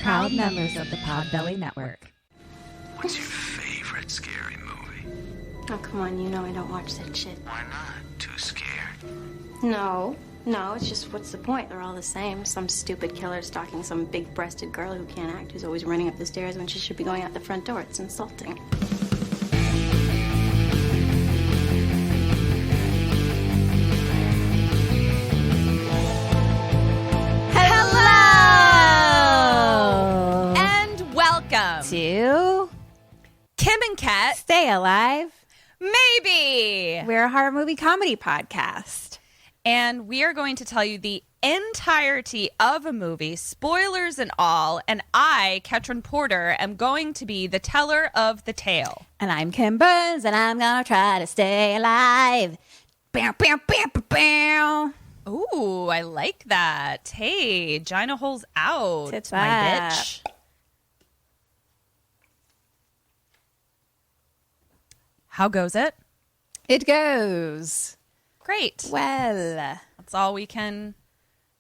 proud members of the Podbelly Network. What's your favorite scary movie? Oh, come on, you know I don't watch that shit. Why not? Too scared? No, it's just what's the point? They're all the same. Some stupid killer stalking some big-breasted girl who can't act, who's always running up the stairs when she should be going out the front door. It's insulting. Hello! And welcome To Kim and Kat. Stay Alive. Maybe. We're a horror movie comedy podcast. And we are going to tell you the entirety of a movie, spoilers and all. And I, Ketryn Porter, am going to be the teller of the tale. And I'm Kim Burns, and I'm gonna try to stay alive. Bow, bow, bow, bow, bow. Ooh, I like that. Hey, Gina holes out. Tits my up. bitch. How goes it? It goes Great. well. That's all we can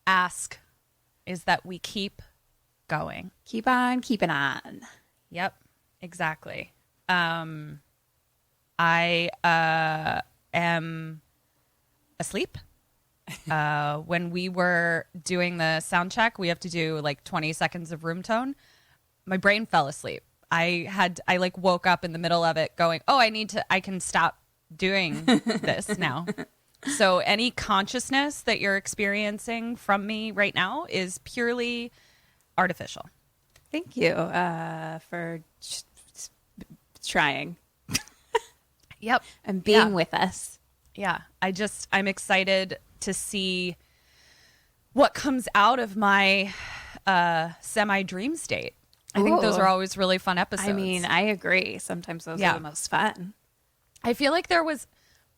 ask, is that we keep going. Keep on keeping on. Yep, exactly. I am asleep. When we were doing the sound check, we have to do like 20 seconds of room tone. My brain fell asleep. I like woke up in the middle of it going, oh, I can stop doing this now. So any consciousness that you're experiencing from me right now is purely artificial. Thank you for trying Yep. and being with us. Yeah. I'm excited to see what comes out of my semi-dream state. I think those Ooh. are always really fun episodes. I mean, I agree. Sometimes those are the most fun. I feel like there was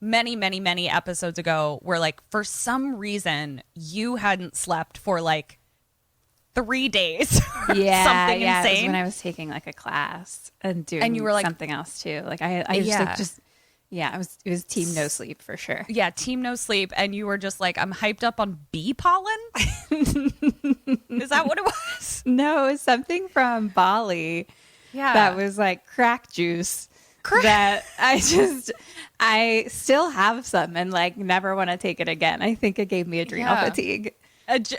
many, many, many episodes ago where, like, for some reason, you hadn't slept for like 3 days. Yeah, something yeah. It was insane. when I was taking like a class and doing And you were, like- something else too. Like I it was team no sleep for sure. Yeah, team no sleep, and you were just like, I'm hyped up on bee pollen. Is that what it was? No, it was something from Bali. Yeah, That was like crack juice. That I still have some and like never want to take it again. I think it gave me adrenal fatigue.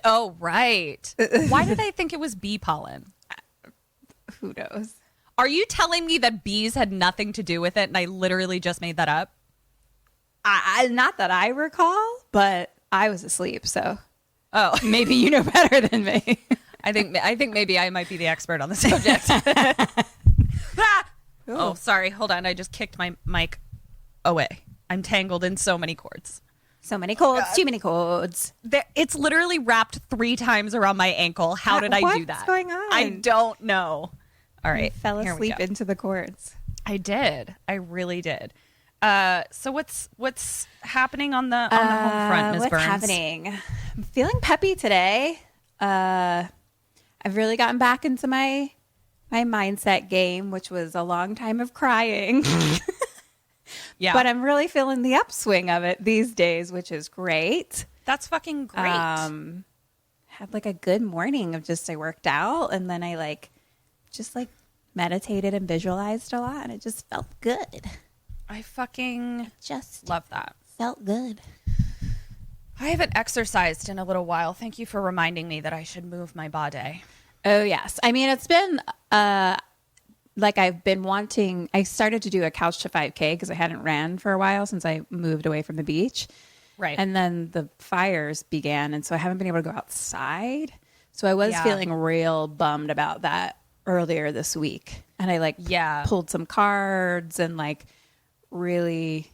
Oh, right. Why did I think it was bee pollen? Who knows? Are you telling me that bees had nothing to do with it and I literally just made that up? I not that I recall, but I was asleep, so Oh, maybe you know better than me. I think maybe I might be the expert on the subject. Ah! Oh, sorry. Hold on. I just kicked my mic away. I'm tangled in so many cords. So many codes, too many codes. It's literally wrapped 3 times around my ankle. How did I do that? What's going on? I don't know. All right. I fell here we asleep go. into the cords. I did. I really did. So what's happening on the home front, Ms. What's Burns? happening? I'm feeling peppy today. I've really gotten back into my mindset game, which was a long time of crying. Yeah. But I'm really feeling the upswing of it these days, which is great. That's fucking great. Had like a good morning of just I worked out and then I just meditated and visualized a lot and it just felt good. I fucking Just love that. felt good. I haven't exercised in a little while. Thank you for reminding me that I should move my body. Oh, yes. I mean, it's been I've been wanting, I started to do a couch to 5K because I hadn't ran for a while since I moved away from the beach. Right. And then the fires began. And so I haven't been able to go outside. So I was feeling real bummed about that earlier this week. And I pulled some cards and really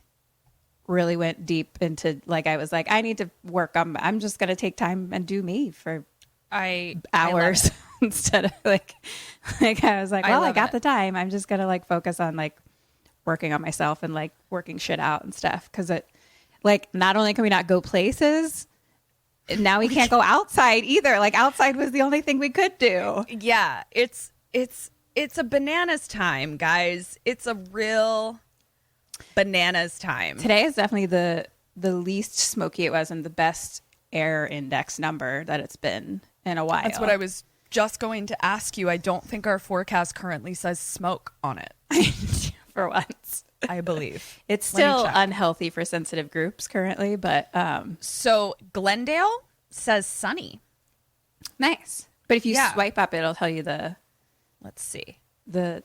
went deep into I was like, I need to work on, I'm just going to take time and do me for hours instead of I was like, well, I got the time. I'm just going to focus on working on myself and working shit out and stuff. Cause it not only can we not go places, now we can't go outside either. Outside was the only thing we could do. Yeah. It's a bananas time, guys. It's a real bananas time. Today is definitely the least smoky it was and the best air index number that it's been in a while. That's what I was just going to ask you, I don't think our forecast currently says smoke on it. For once. I believe. It's still unhealthy for sensitive groups currently, but so Glendale says sunny. Nice. But if you swipe up, it'll tell you let's see, the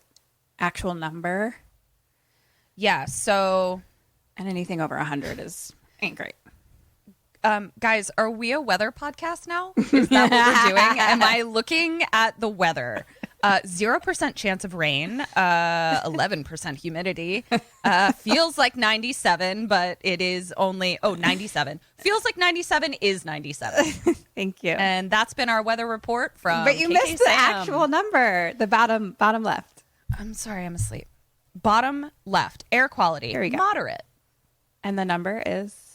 actual number. Yeah, so and anything over 100 ain't great. Guys, are we a weather podcast now? Is that what we're doing? Am I looking at the weather? 0% chance of rain, 11% humidity, feels like 97, but it is only, 97. Feels like 97 is 97. Thank you. And that's been our weather report from But you missed the actual number, the bottom left. I'm sorry, I'm asleep. Bottom left, air quality, There we go. moderate. And the number is?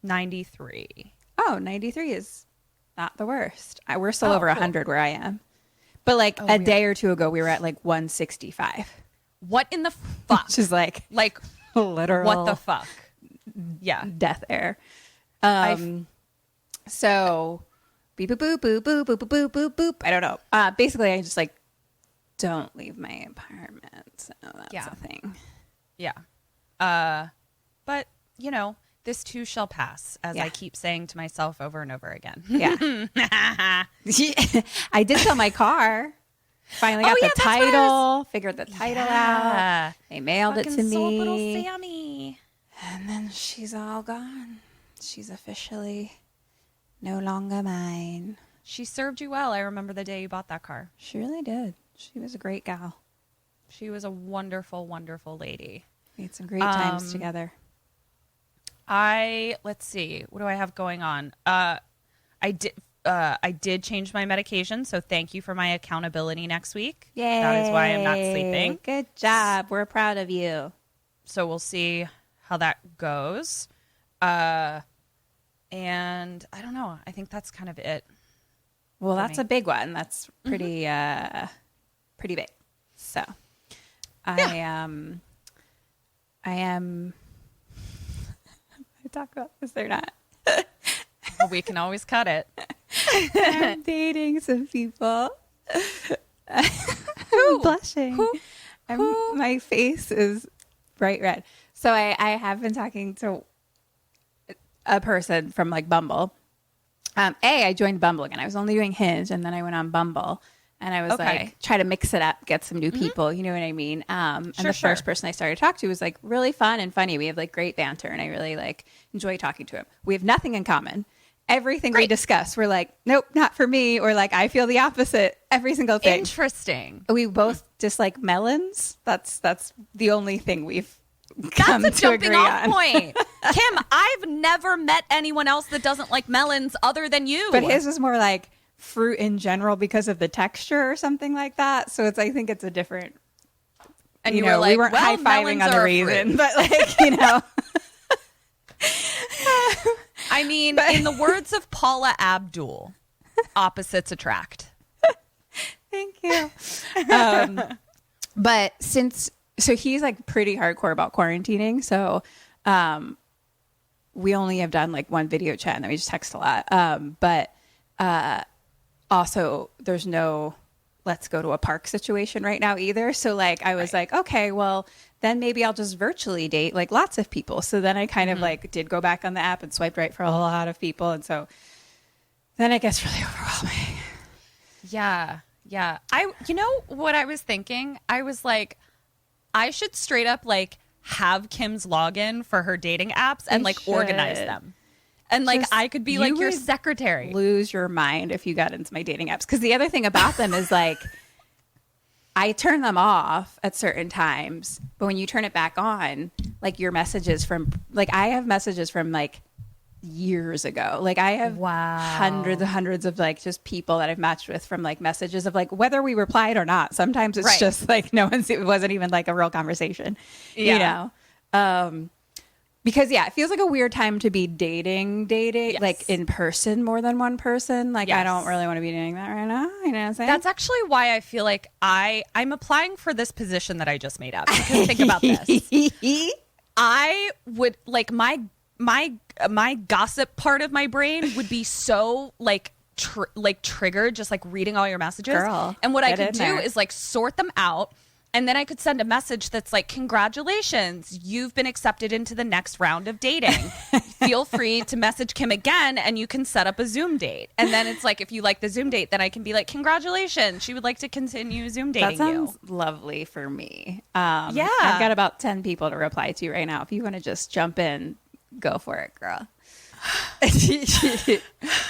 93. Oh, 93 is not the worst. We're still over 100 where I am. But like a day or two ago, we were at like 165. What in the fuck? Which is like literal. What the fuck? Yeah. Death air. So beep, boop, boop, boop, boop, boop, boop, boop, boop. I don't know. Basically, I just like don't leave my apartment. So that's a thing. Yeah. But, this too shall pass, as I keep saying to myself over and over again. Yeah. I did sell my car. Finally got the title. Figured the title out. They mailed it to me. Sold little Sammy. And then she's all gone. She's officially no longer mine. She served you well. I remember the day you bought that car. She really did. She was a great gal. She was a wonderful, wonderful lady. We had some great times together. Let's see, what do I have going on? I did change my medication, so thank you for my accountability next week. Yay. That is why I'm not sleeping. Good job. We're proud of you. So we'll see how that goes. And I don't know. I think that's kind of it. Well, that's a big one. That's pretty pretty big. So I am I talk about this or not. Well, we can always cut it. I'm dating some people. I'm blushing. Who? My face is bright red. So I have been talking to a person from like Bumble. I joined Bumble again. I was only doing Hinge, and then I went on Bumble. And I was like, try to mix it up, get some new people. You know what I mean? And the first person I started to talk to was like really fun and funny. We have like great banter, and I really like enjoy talking to him. We have nothing in common. Everything we discuss, we're like, nope, not for me. Or like, I feel the opposite. Every single thing. Interesting. We both dislike melons. That's the only thing we've come That's a to agree jumping off on. point. Kim, I've never met anyone else that doesn't like melons other than you. But his was more like fruit in general because of the texture or something like that. So I think it's a different. And you were like, we weren't well, high-fiving on the reason, fruit. but like, I mean, in the words of Paula Abdul, opposites attract. Thank you. But so he's like pretty hardcore about quarantining. So we only have done like one video chat, and then we just text a lot. But also there's no let's go to a park situation right now either. So like I was like, okay, well then maybe I'll just virtually date like lots of people. So then I kind of like did go back on the app and swiped right for a lot of people. And so then it gets really overwhelming. Yeah. Yeah. You know what I was thinking? I was like, I should straight up like have Kim's login for her dating apps and like organize them. And like I could be like your secretary. Lose your mind if you got into my dating apps. Because the other thing about them is like I turn them off at certain times, but when you turn it back on, like your messages from like I have messages from like years ago. Like I have hundreds and hundreds of like just people that I've matched with from like messages of like whether we replied or not. Sometimes it's just like it wasn't even like a real conversation. You know? Because it feels like a weird time to be dating like in person more than one person. Like I don't really want to be doing that right now. You know what I'm saying? That's actually why I feel like I'm applying for this position that I just made up. Because think about this. I would like my gossip part of my brain would be so like triggered just like reading all your messages. Girl, and what I could do there. is like sort them out. And then I could send a message that's like, congratulations, you've been accepted into the next round of dating. Feel free to message Kim again and you can set up a Zoom date. And then it's like, if you like the Zoom date, then I can be like, congratulations, she would like to continue Zoom dating That sounds you. lovely for me. Yeah. I've got about 10 people to reply to right now. If you want to just jump in, go for it, girl.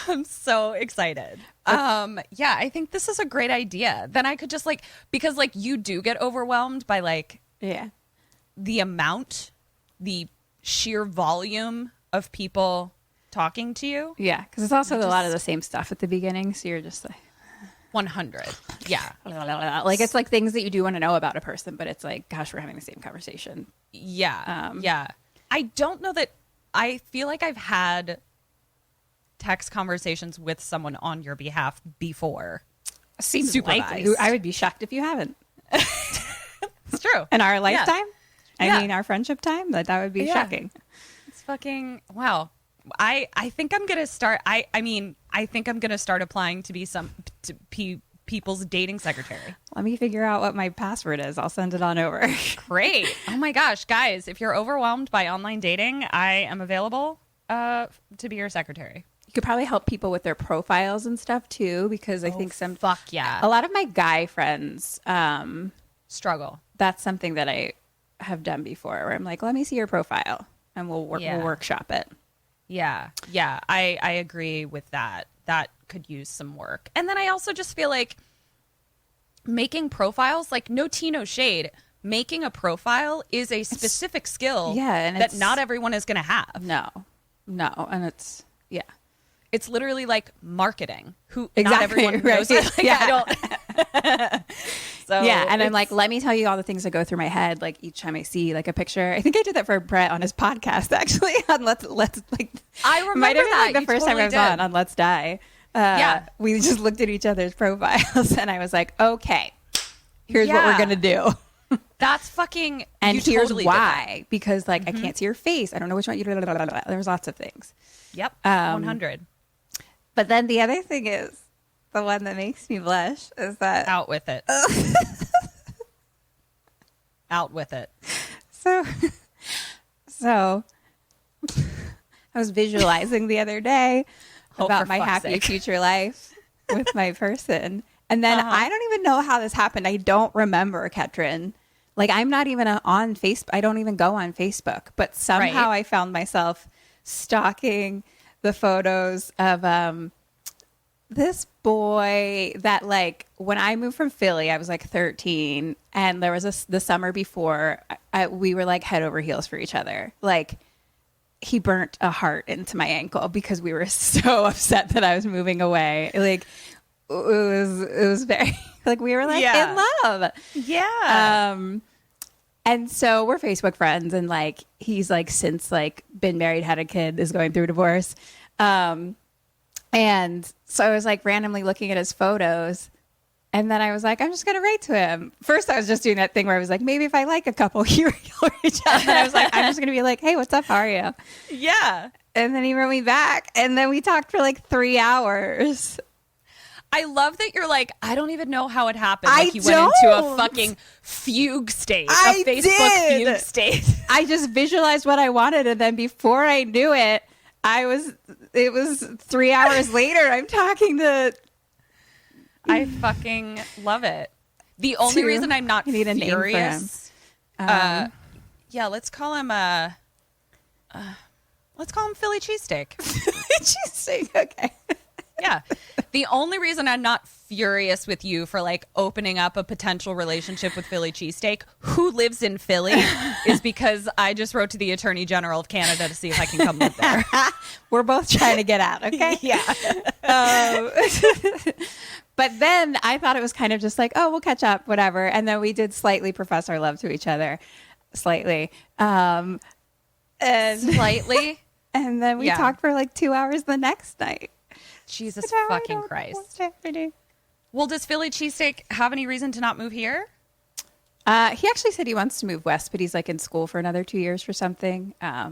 I'm so excited. Yeah, I think this is a great idea. Then I could just like, because like you do get overwhelmed by like the amount, the sheer volume of people talking to you. Yeah, because it's also a lot of the same stuff at the beginning. So you're just like 100. Yeah. like it's like things that you do want to know about a person, but it's like, gosh, we're having the same conversation. Yeah. Yeah. I don't know that. I feel like I've had text conversations with someone on your behalf before. Seems Supervised. likely. I would be shocked if you haven't. It's true. In our lifetime? Yeah. I mean, our friendship time? That would be shocking. It's fucking, wow. I think I'm going to start, I think I'm going to start applying to be people's dating secretary. Let me figure out what my password is. I'll send it on over. Great. Oh my gosh, guys, if you're overwhelmed by online dating, I am available to be your secretary. You could probably help people with their profiles and stuff too, because I think Fuck yeah. a lot of my guy friends, Struggle. that's something that I have done before where I'm like, let me see your profile and we'll workshop it. Yeah. Yeah. I agree with that. That could use some work. And then I also just feel like making profiles, like no tea, no shade, making a profile is a specific skill and that not everyone is going to have. No. And it's, It's literally like marketing. Not Exactly, everyone right. knows it. Like, I don't. So and I'm like, let me tell you all the things that go through my head, like each time I see like a picture. I think I did that for Brett on his podcast, actually. On Let's like, I remember might have been that. like the You first totally time I was did. on Let's Die. Yeah. We just looked at each other's profiles, and I was like, okay, here's what we're gonna do. That's fucking. And you here's totally did that. why, because like I can't see your face. I don't know which one you. There's lots of things. Yep. 100. But then the other thing is, the one that makes me blush is that Out with it. Out with it. So I was visualizing the other day about for my fuck's happy sake. future life with my person. And then I don't even know how this happened. I don't remember, Ketryn. Like, I'm not even on Facebook. I don't even go on Facebook. But somehow I found myself stalking the photos of this boy that, like, when I moved from Philly, I was like 13. And there was the summer before, we were like head over heels for each other. Like, he burnt a heart into my ankle because we were so upset that I was moving away. Like, it was very, like, we were like in love. Yeah. And so we're Facebook friends, and like he's like since like been married, had a kid, is going through a divorce. And so I was like randomly looking at his photos, and then I was like, I'm just gonna write to him. First, I was just doing that thing where I was like, maybe if I like a couple, he'll reach out. And I was like, I'm just gonna be like, hey, what's up? How are you? Yeah. And then he wrote me back, and then we talked for like 3 hours. I love that you're like, I don't even know how it happened. I Like you went into a don't. fucking fugue state, I a Facebook did. fugue state. I just visualized what I wanted, and then before I knew it, it was 3 hours later. I'm talking to. I fucking love it. The only reason I'm not I need a name for him. furious, yeah, let's call him Philly cheesesteak. Cheesesteak, okay. Yeah. The only reason I'm not furious with you for like opening up a potential relationship with Philly cheesesteak, who lives in Philly, is because I just wrote to the Attorney General of Canada to see if I can come live there. We're both trying to get out, okay? Yeah. But then I thought it was kind of just like, oh, we'll catch up, whatever. And then we did slightly profess our love to each other, slightly. And Slightly. And then we talked for like 2 hours the next night. Jesus Now I fucking don't know Christ. what's happening. Well, does Philly cheesesteak have any reason to not move here? He actually said he wants to move west, but he's like in school for another 2 years for something. I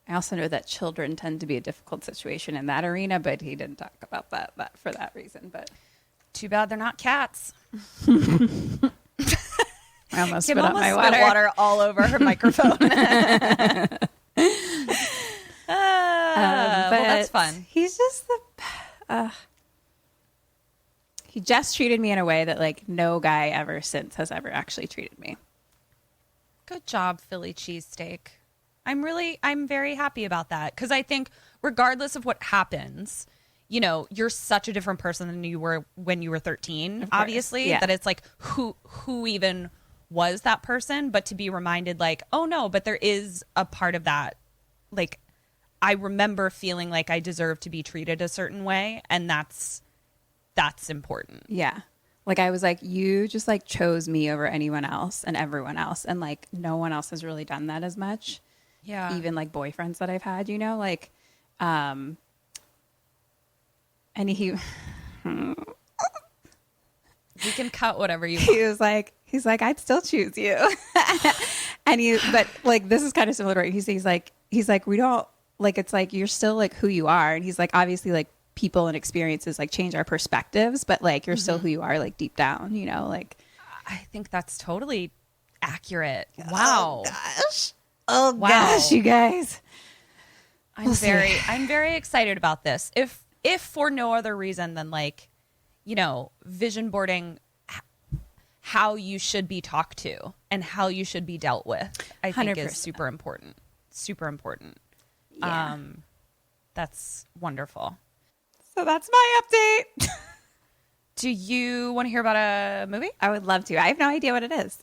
I also know that children tend to be a difficult situation in that arena, but he didn't talk about that for that reason. But too bad they're not cats. I almost Kim spit out almost my spit water. water all over her microphone. But well, that's fun. He's just he just treated me in a way that like no guy ever since has ever actually treated me. Good job, Philly cheesesteak. I'm very happy about that because I think regardless of what happens, you know, you're such a different person than you were when you were 13, obviously, that it's like who even was that person, but to be reminded like, oh no, but there is a part of that. Like, I remember feeling like I deserve to be treated a certain way, and that's important. Yeah. Like I was like, you just like chose me over anyone else and everyone else. And like no one else has really done that as much. Yeah. Even like boyfriends that I've had, you know, like, and he, We can cut whatever you want. he's like, I'd still choose you. But like, this is kind of similar, right? He's like, we don't like, it's like, you're still like who you are. And he's like, obviously like people and experiences like change our perspectives, but like, you're still who you are, like deep down, you know, like. I think that's totally accurate. Wow. Oh gosh, you guys. I'm very excited about this. If for no other reason than like, you know, vision boarding how you should be talked to and how you should be dealt with, I think 100%. is super important. Super important. Yeah. That's wonderful. So that's my update. Do you want to hear about a movie? I would love to. I have no idea what it is.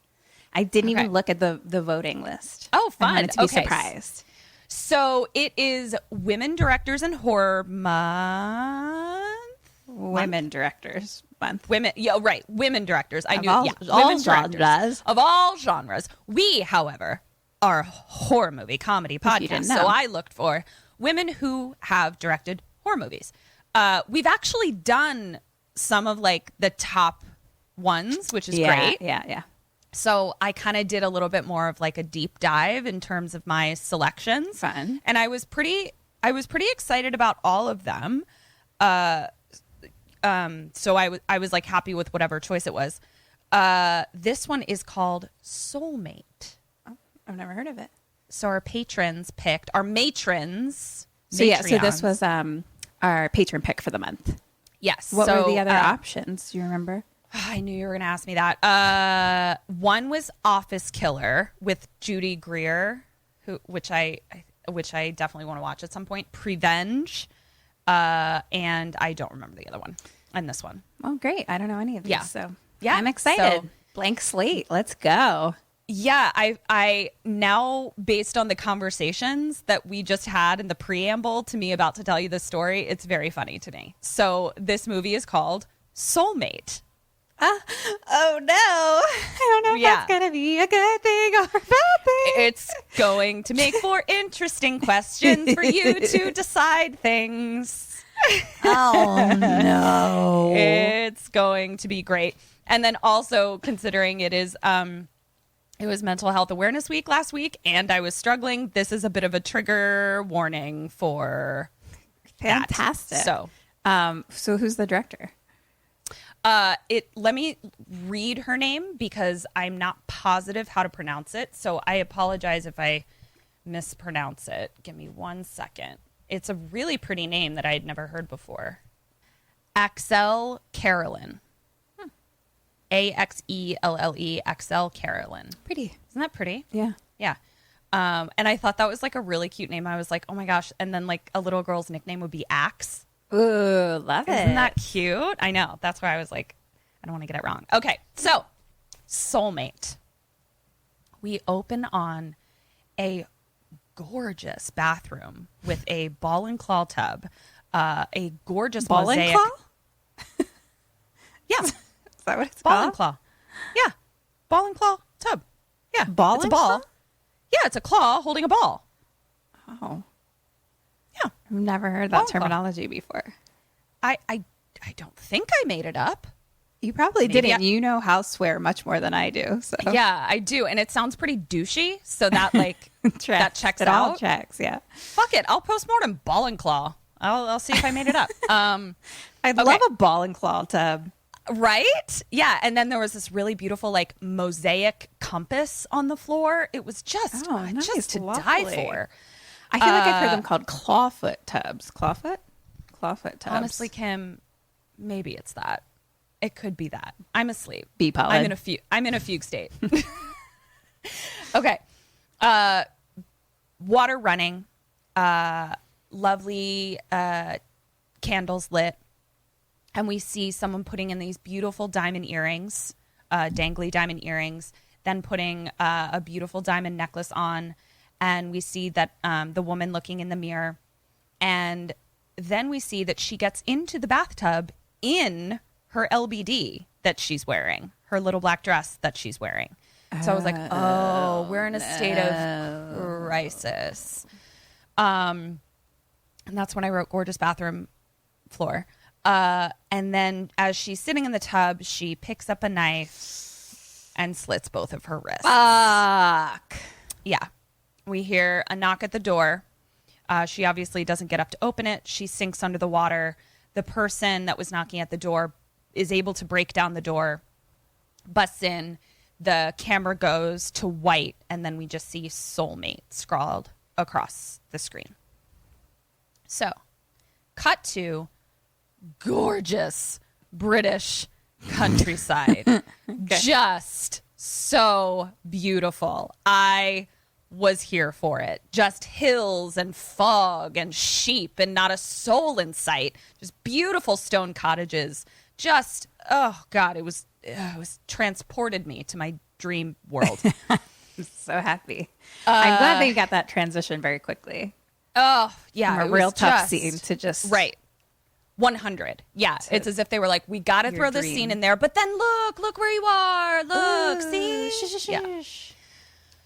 I didn't even look at the voting list. Oh, fun. I wanted to be Okay. surprised. So it is Women Directors in Horror Month. Women Directors Month. Women, yeah, right. Women directors. I knew, all- yeah. all Women directors genres. of all genres. We, however, are a horror movie comedy you podcast. didn't So know. I looked for women who have directed horror movies. We've actually done some of like the top ones, which is great. Yeah. So I kind of did a little bit more of like a deep dive in terms of my selections. Fun. And I was pretty excited about all of them. So I was like happy with whatever choice it was. This one is called Soulmate. Oh, I've never heard of it. So our patrons picked our matrons. So yeah, so this Matreons. was our patron pick for the month. Yes. What so, were the other options? Do you remember? I knew you were going to ask me that. One was Office Killer with Judy Greer, which I definitely want to watch at some point. Prevenge, and I don't remember the other one. And this one. Oh, great. I don't know any of these. Yeah. So Yeah, I'm excited. so- Blank slate. Let's go. Yeah, I now, based on the conversations that we just had in the preamble to me about to tell you this story, it's very funny to me. So this movie is called Soulmate. Oh no. I don't know if that's going to be a good thing or a bad thing. It's going to make for interesting questions for you to decide things. Oh no. It's going to be great. And then also considering it is it was Mental Health Awareness Week last week and I was struggling, this is a bit of a trigger warning for Fantastic. that. So who's the director? Let me read her name because I'm not positive how to pronounce it. So I apologize if I mispronounce it. Give me 1 second. It's a really pretty name that I had never heard before. Axelle Carolyn. Axelle, Axelle Carolyn. Pretty. Isn't that pretty? Yeah. Yeah. And I thought that was like a really cute name. I was like, oh my gosh. And then like a little girl's nickname would be Axe. Ooh, love it. Isn't that cute? I know. That's why I was like, I don't want to get it wrong. Okay. So, Soulmate. We open on a gorgeous bathroom with a ball and claw tub, a gorgeous Ball and mosaic. claw? Yeah. Is that what it's Ball called? and claw. Yeah. Ball and claw tub. Yeah. Ball it's and a ball. claw? Yeah. It's a claw holding a ball. Oh. Yeah. I've never heard Ball that and claw. terminology before. I don't think I made it up. You probably didn't. You know houseware much more than I do. So yeah, I do. And it sounds pretty douchey. So that like that checks it out. All checks, yeah. Fuck it. I'll postmortem ball and claw. I'll see if I made it up. I'd love a ball and claw tub. Right? Yeah. And then there was this really beautiful like mosaic compass on the floor. It was just, nice, just to lovely. die for. I feel like I've heard them called clawfoot tubs. Clawfoot tubs. Honestly, Kim, maybe it's that. It could be that. I'm asleep. Bee pollen. I'm in a fugue state. Okay. Water running. Lovely candles lit. And we see someone putting in these beautiful diamond earrings, dangly diamond earrings, then putting a beautiful diamond necklace on. And we see that the woman looking in the mirror. And then we see that she gets into the bathtub in her LBD that she's wearing, her little black dress that she's wearing. So I was like, we're in a state of crisis. And that's when I wrote gorgeous bathroom floor. And then as she's sitting in the tub, she picks up a knife and slits both of her wrists. Fuck. Yeah. We hear a knock at the door. She obviously doesn't get up to open it. She sinks under the water. The person that was knocking at the door is able to break down the door, busts in. The camera goes to white, and then we just see Soulmate scrawled across the screen. So, cut to gorgeous British countryside. Just so beautiful. I was here for it. Just hills and fog and sheep and not a soul in sight. Just beautiful stone cottages. Just, oh God, it was transported me to my dream world. I'm so happy. I'm glad that you got that transition very quickly. Oh, yeah. From a real tough scene to just... Right. 100. Yeah. It's as if they were like, we got to throw this scene in there, but then look where you are. Look, see? Yeah.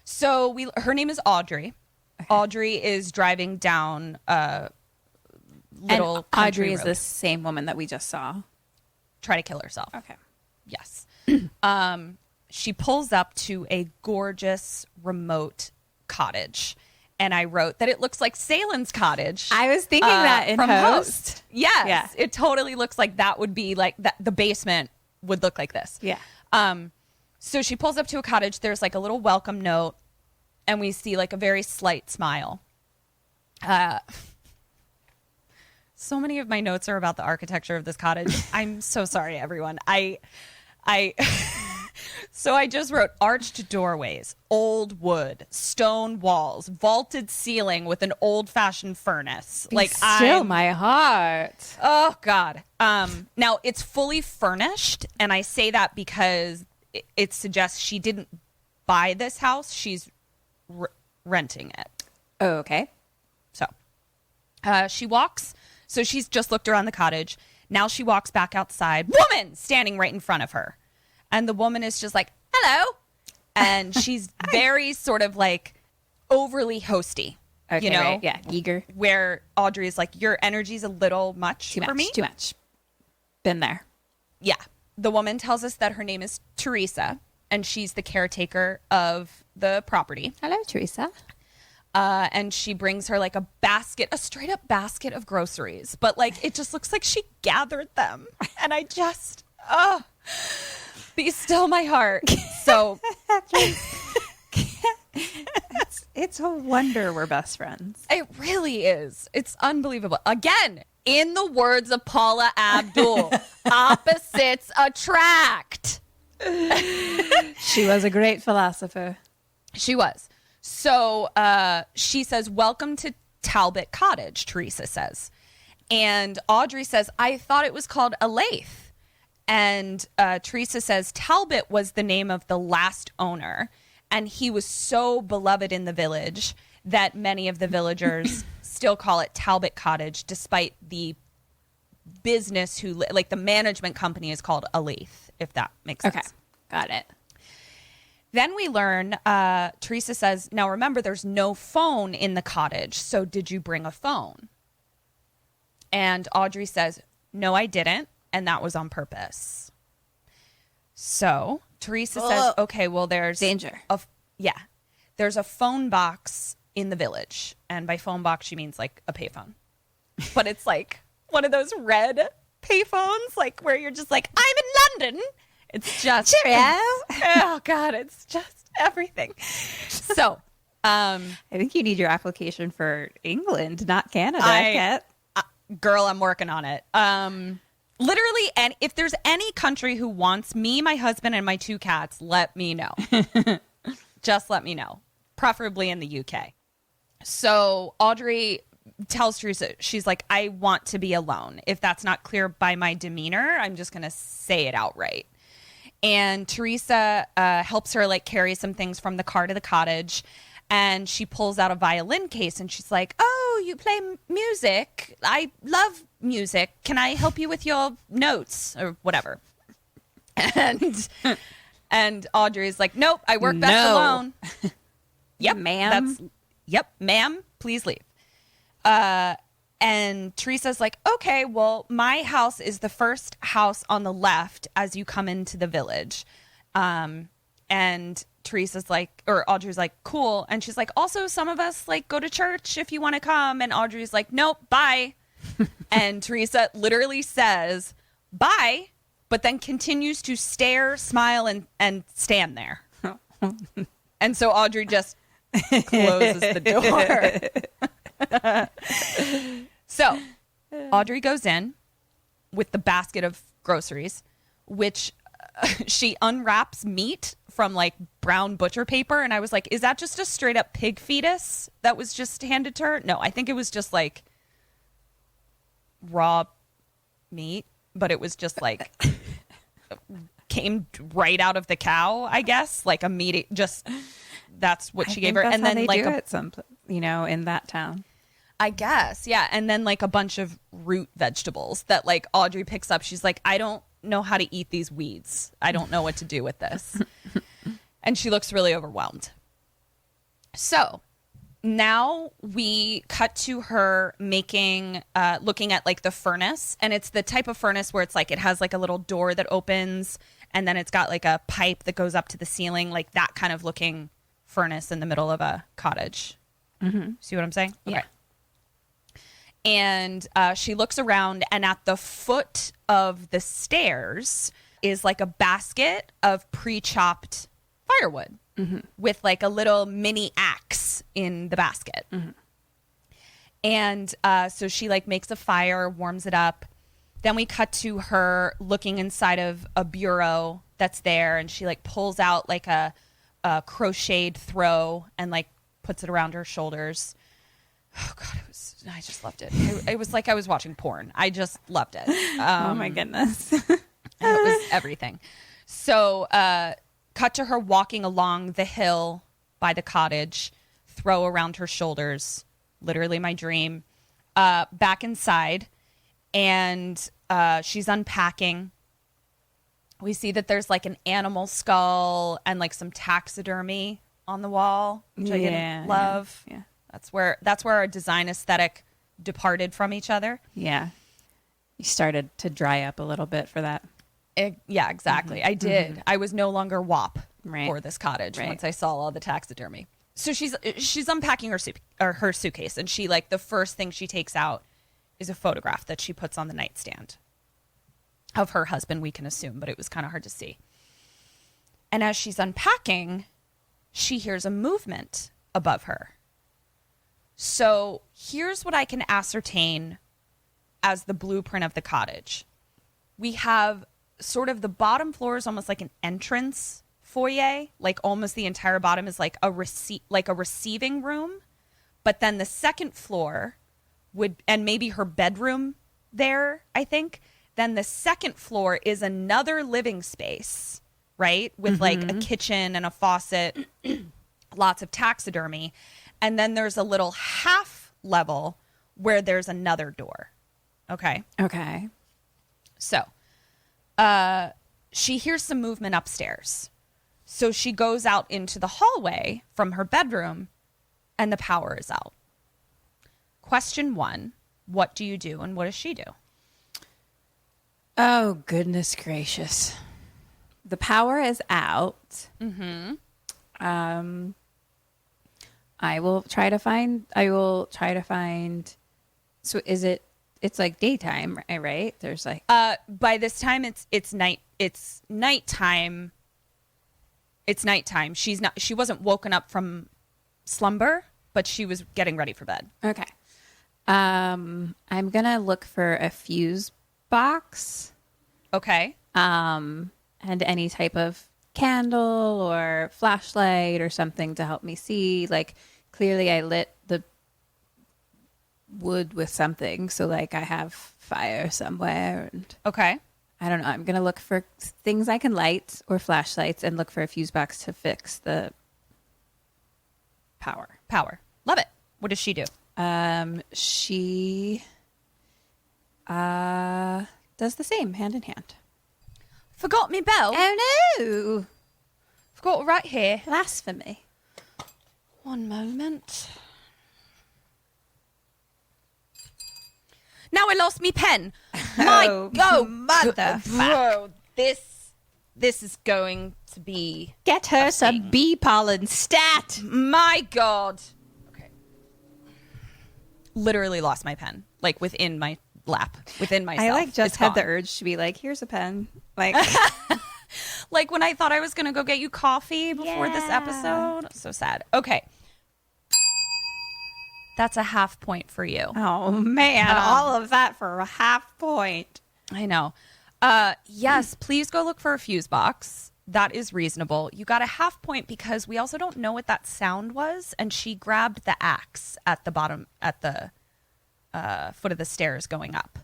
So her name is Audrey. Okay. Audrey is driving down little and country Audrey is road. the same woman that we just saw. Try to kill herself. Okay. Yes. She pulls up to a gorgeous remote cottage. And I wrote that it looks like Saylin's cottage. I was thinking that in from Host. Yes. Yeah. It totally looks like that would be like that. The basement would look like this. Yeah. So she pulls up to a cottage. There's like a little welcome note. And we see like a very slight smile. So many of my notes are about the architecture of this cottage. I'm so sorry, everyone. So I just wrote arched doorways, old wood, stone walls, vaulted ceiling with an old-fashioned furnace. My heart. Oh God. Now it's fully furnished, and I say that because it suggests she didn't buy this house. She's renting it. Oh, okay. So she walks. So she's just looked around the cottage. Now she walks back outside. Woman standing right in front of her. And the woman is just like, hello. And she's very sort of like overly hosty. Okay, you know? right. Yeah, eager. Where Audrey is like, your energy's a little much for me. Too much. Been there. Yeah. The woman tells us that her name is Teresa. And she's the caretaker of the property. Hello, Teresa. And she brings her like a straight up basket of groceries. But like, it just looks like she gathered them. And I just, be still my heart. So it's a wonder we're best friends. it really is. It's unbelievable. Again, in the words of Paula Abdul, opposites attract. She was a great philosopher. She was. So she says, welcome to Talbot Cottage, Teresa says. And Audrey says, I thought it was called Elaith. And Teresa says, Talbot was the name of the last owner. And he was so beloved in the village that many of the villagers still call it Talbot Cottage, despite the business like the management company is called Elaith, if that makes sense. Okay, got it. Then we learn, Teresa says, now remember, there's no phone in the cottage. So did you bring a phone? And Audrey says, no, I didn't. And that was on purpose. So Teresa says, okay, well, there's danger. There's a phone box in the village. And by phone box, she means like a payphone. But it's like one of those red payphones, like where you're just like, I'm in London. It's just, cheerio. Oh God, it's just everything. So, I think you need your application for England, not Canada. Kat. Girl, I'm working on it. Literally, and if there's any country who wants me, my husband, and my 2 cats, let me know. Just let me know. Preferably in the UK. So Audrey tells Teresa, she's like, I want to be alone. If that's not clear by my demeanor, I'm just going to say it outright. And Teresa helps her like carry some things from the car to the cottage. And she pulls out a violin case and she's like, oh, you play music? I love music. Can I help you with your notes or whatever? And Audrey's like, nope, I work best alone. Yep, ma'am. Yep, ma'am, please leave. And Teresa's like, okay, well, my house is the first house on the left as you come into the village. And Teresa's like, or Audrey's like, cool. And she's like, also, some of us like go to church if you want to come. And Audrey's like, nope, bye. And Teresa literally says, bye, but then continues to stare, smile, and stand there. And so Audrey just closes the door. So Audrey goes in with the basket of groceries, which she unwraps meat from like brown butcher paper. And I was like, is that just a straight up pig fetus that was just handed to her? No, I think it was just like raw meat, but it was just like came right out of the cow, I guess, like a meat, just that's what she gave her. And then they like do it some, in that town. I guess. Yeah. And then like a bunch of root vegetables that like Audrey picks up. She's like, I don't know how to eat these weeds. I don't know what to do with this. And she looks really overwhelmed. So now we cut to her making, looking at like the furnace. And it's the type of furnace where it's like, it has like a little door that opens and then it's got like a pipe that goes up to the ceiling, like that kind of looking furnace in the middle of a cottage. Mm-hmm. See what I'm saying? Yeah. Okay. And she looks around, and at the foot of the stairs is like a basket of pre-chopped firewood with like a little mini axe in the basket. Mm-hmm. And so she like makes a fire, warms it up. Then we cut to her looking inside of a bureau that's there, and she like pulls out like a crocheted throw and like puts it around her shoulders. Oh God, I just loved it. It was like I was watching porn. I just loved it. Oh my goodness. It was everything. So cut to her walking along the hill by the cottage, throw around her shoulders, literally my dream, back inside. And she's unpacking. We see that there's like an animal skull and like some taxidermy on the wall, which I didn't love. Yeah. That's where our design aesthetic departed from each other. Yeah. You started to dry up a little bit for that. Yeah, exactly. Mm-hmm. I did. Mm-hmm. I was no longer WAP for this cottage once I saw all the taxidermy. So she's unpacking her suitcase, and she like the first thing she takes out is a photograph that she puts on the nightstand of her husband, we can assume, but it was kind of hard to see. And as she's unpacking, she hears a movement above her. So here's what I can ascertain as the blueprint of the cottage. We have sort of the bottom floor is almost like an entrance foyer, like almost the entire bottom is like a receiving room. But then the second floor and maybe her bedroom there, I think. Then the second floor is another living space, right? With like a kitchen and a faucet, lots of taxidermy. And then there's a little half level where there's another door. Okay. Okay. So she hears some movement upstairs. So she goes out into the hallway from her bedroom and the power is out. Question 1, what do you do and what does she do? Oh, goodness gracious. the power is out. I will try to find. So it's like daytime, right? There's like by this time it's nighttime. It's nighttime. She wasn't woken up from slumber, but she was getting ready for bed. Okay. I'm gonna look for a fuse box. Okay. And any type of candle or flashlight or something to help me see. Like, clearly I lit the wood with something, so like I have fire somewhere. And Okay. I don't know. I'm gonna look for things I can light or flashlights, and look for a fuse box to fix the power. Love it. What does she do? She does the same, hand in hand. Forgot me bell. Oh no! Forgot right here. Blasphemy. One moment. Now I lost me pen. Mother. Bro, this is going to be... Get her some bee pollen stat. My God. Okay. Literally lost my pen. Like within my lap. Within myself. I like just It's had the gone. urge to be like, here's a pen. Like, Like when I thought I was going to go get you coffee before this episode. So sad. Okay. That's a half point for you. oh man, all of that for a half point. I know. Yes, please go look for a fuse box. That is reasonable. You got a half point because we also don't know what that sound was. And she grabbed the axe at the bottom, at the foot of the stairs going up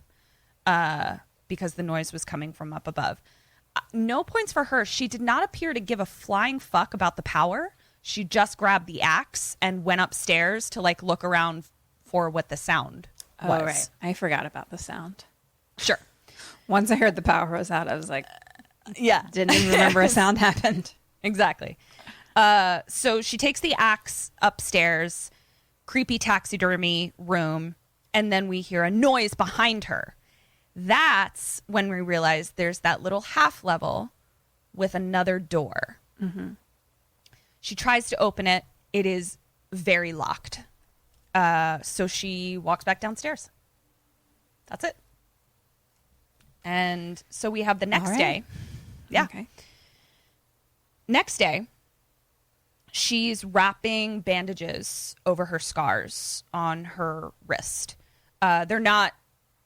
because the noise was coming from up above. No points for her. She did not appear to give a flying fuck about the power. She just grabbed the axe and went upstairs to like look around for what the sound was. Oh, right. I forgot about the sound. Sure. Once I heard the power was out, I was like, Yeah. didn't even remember a sound happened. Exactly. So she takes the axe upstairs, creepy taxidermy room, and then we hear a noise behind her. That's when we realize there's that little half level with another door. Mm-hmm. She tries to open it. It is very locked. So she walks back downstairs. That's it. And so we have the next day. Yeah. Okay. Next day, she's wrapping bandages over her scars on her wrist. They're not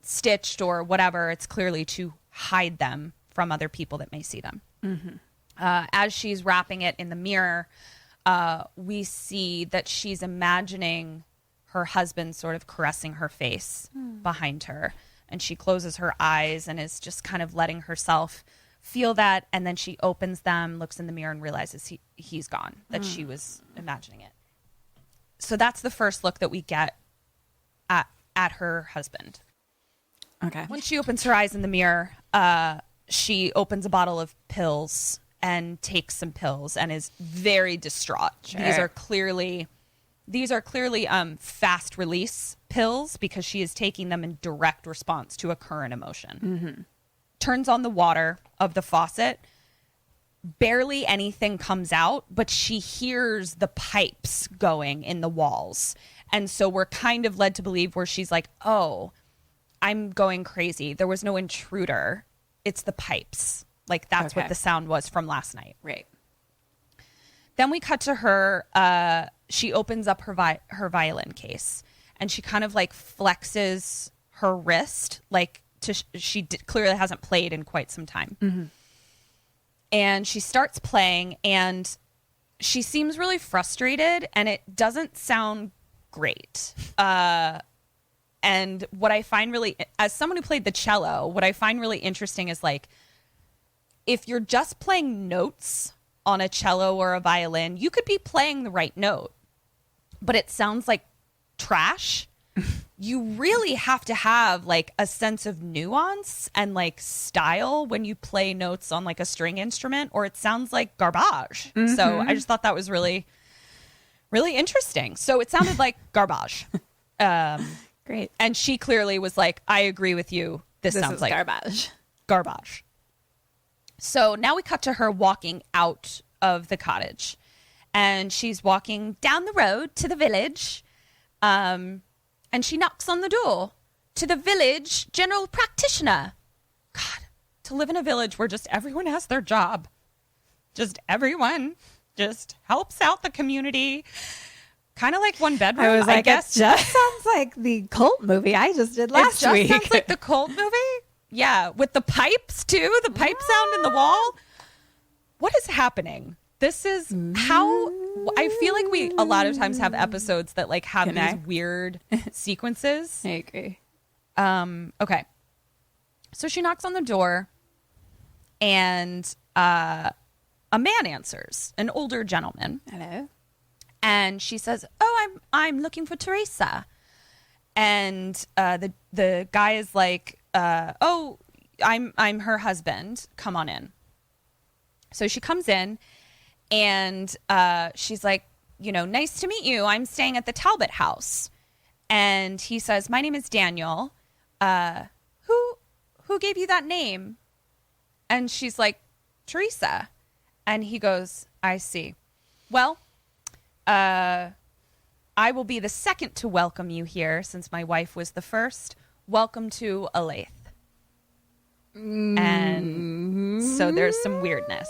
stitched or whatever. It's clearly to hide them from other people that may see them. Mm-hmm. As she's wrapping it in the mirror, we see that she's imagining her husband sort of caressing her face behind her. And she closes her eyes and is just kind of letting herself feel that. And then she opens them, looks in the mirror, and realizes he's gone, that she was imagining it. So that's the first look that we get at her husband. Okay. When she opens her eyes in the mirror, she opens a bottle of pills and takes some pills and is very distraught. Sure. These are clearly fast release pills because she is taking them in direct response to a current emotion. Mm-hmm. Turns on the water of the faucet. Barely anything comes out, but she hears the pipes going in the walls. And so we're kind of led to believe where she's like, oh, I'm going crazy. There was no intruder. It's the pipes. Like that's what the sound was from last night. Right. Then we cut to her. She opens up her violin case and she kind of like flexes her wrist. Like she clearly hasn't played in quite some time. Mm-hmm. And she starts playing and she seems really frustrated and it doesn't sound great. And what I find really, as someone who played the cello, what I find really interesting is like, if you're just playing notes on a cello or a violin, you could be playing the right note, but it sounds like trash. You really have to have like a sense of nuance and like style when you play notes on like a string instrument, or it sounds like garbage. Mm-hmm. So I just thought that was really, really interesting. So it sounded like garbage. Great. And she clearly was like, I agree with you. This sounds like garbage. Garbage. So now we cut to her walking out of the cottage, and she's walking down the road to the village, and she knocks on the door to the village general practitioner. God, to live in a village where just everyone has their job. Just everyone just helps out the community. Kind of like one bedroom, I was like, I guess. It just sounds like the cult movie I just did last week. It just sounds like the cult movie. Yeah, with the pipes too, the pipe sound in the wall. What is happening? This is how I feel like we a lot of times have episodes that like have these weird sequences. I agree. Okay. So she knocks on the door, and a man answers, an older gentleman. Hello. And she says, "Oh, I'm looking for Teresa." And the guy is like, "Oh, I'm her husband. Come on in." So she comes in, and she's like, "Nice to meet you. I'm staying at the Talbot house." And he says, "My name is Daniel. Who gave you that name?" And she's like, "Teresa." And he goes, "I see. Well, I will be the second to welcome you here since my wife was the first. Welcome to Olathe." And so there's some weirdness.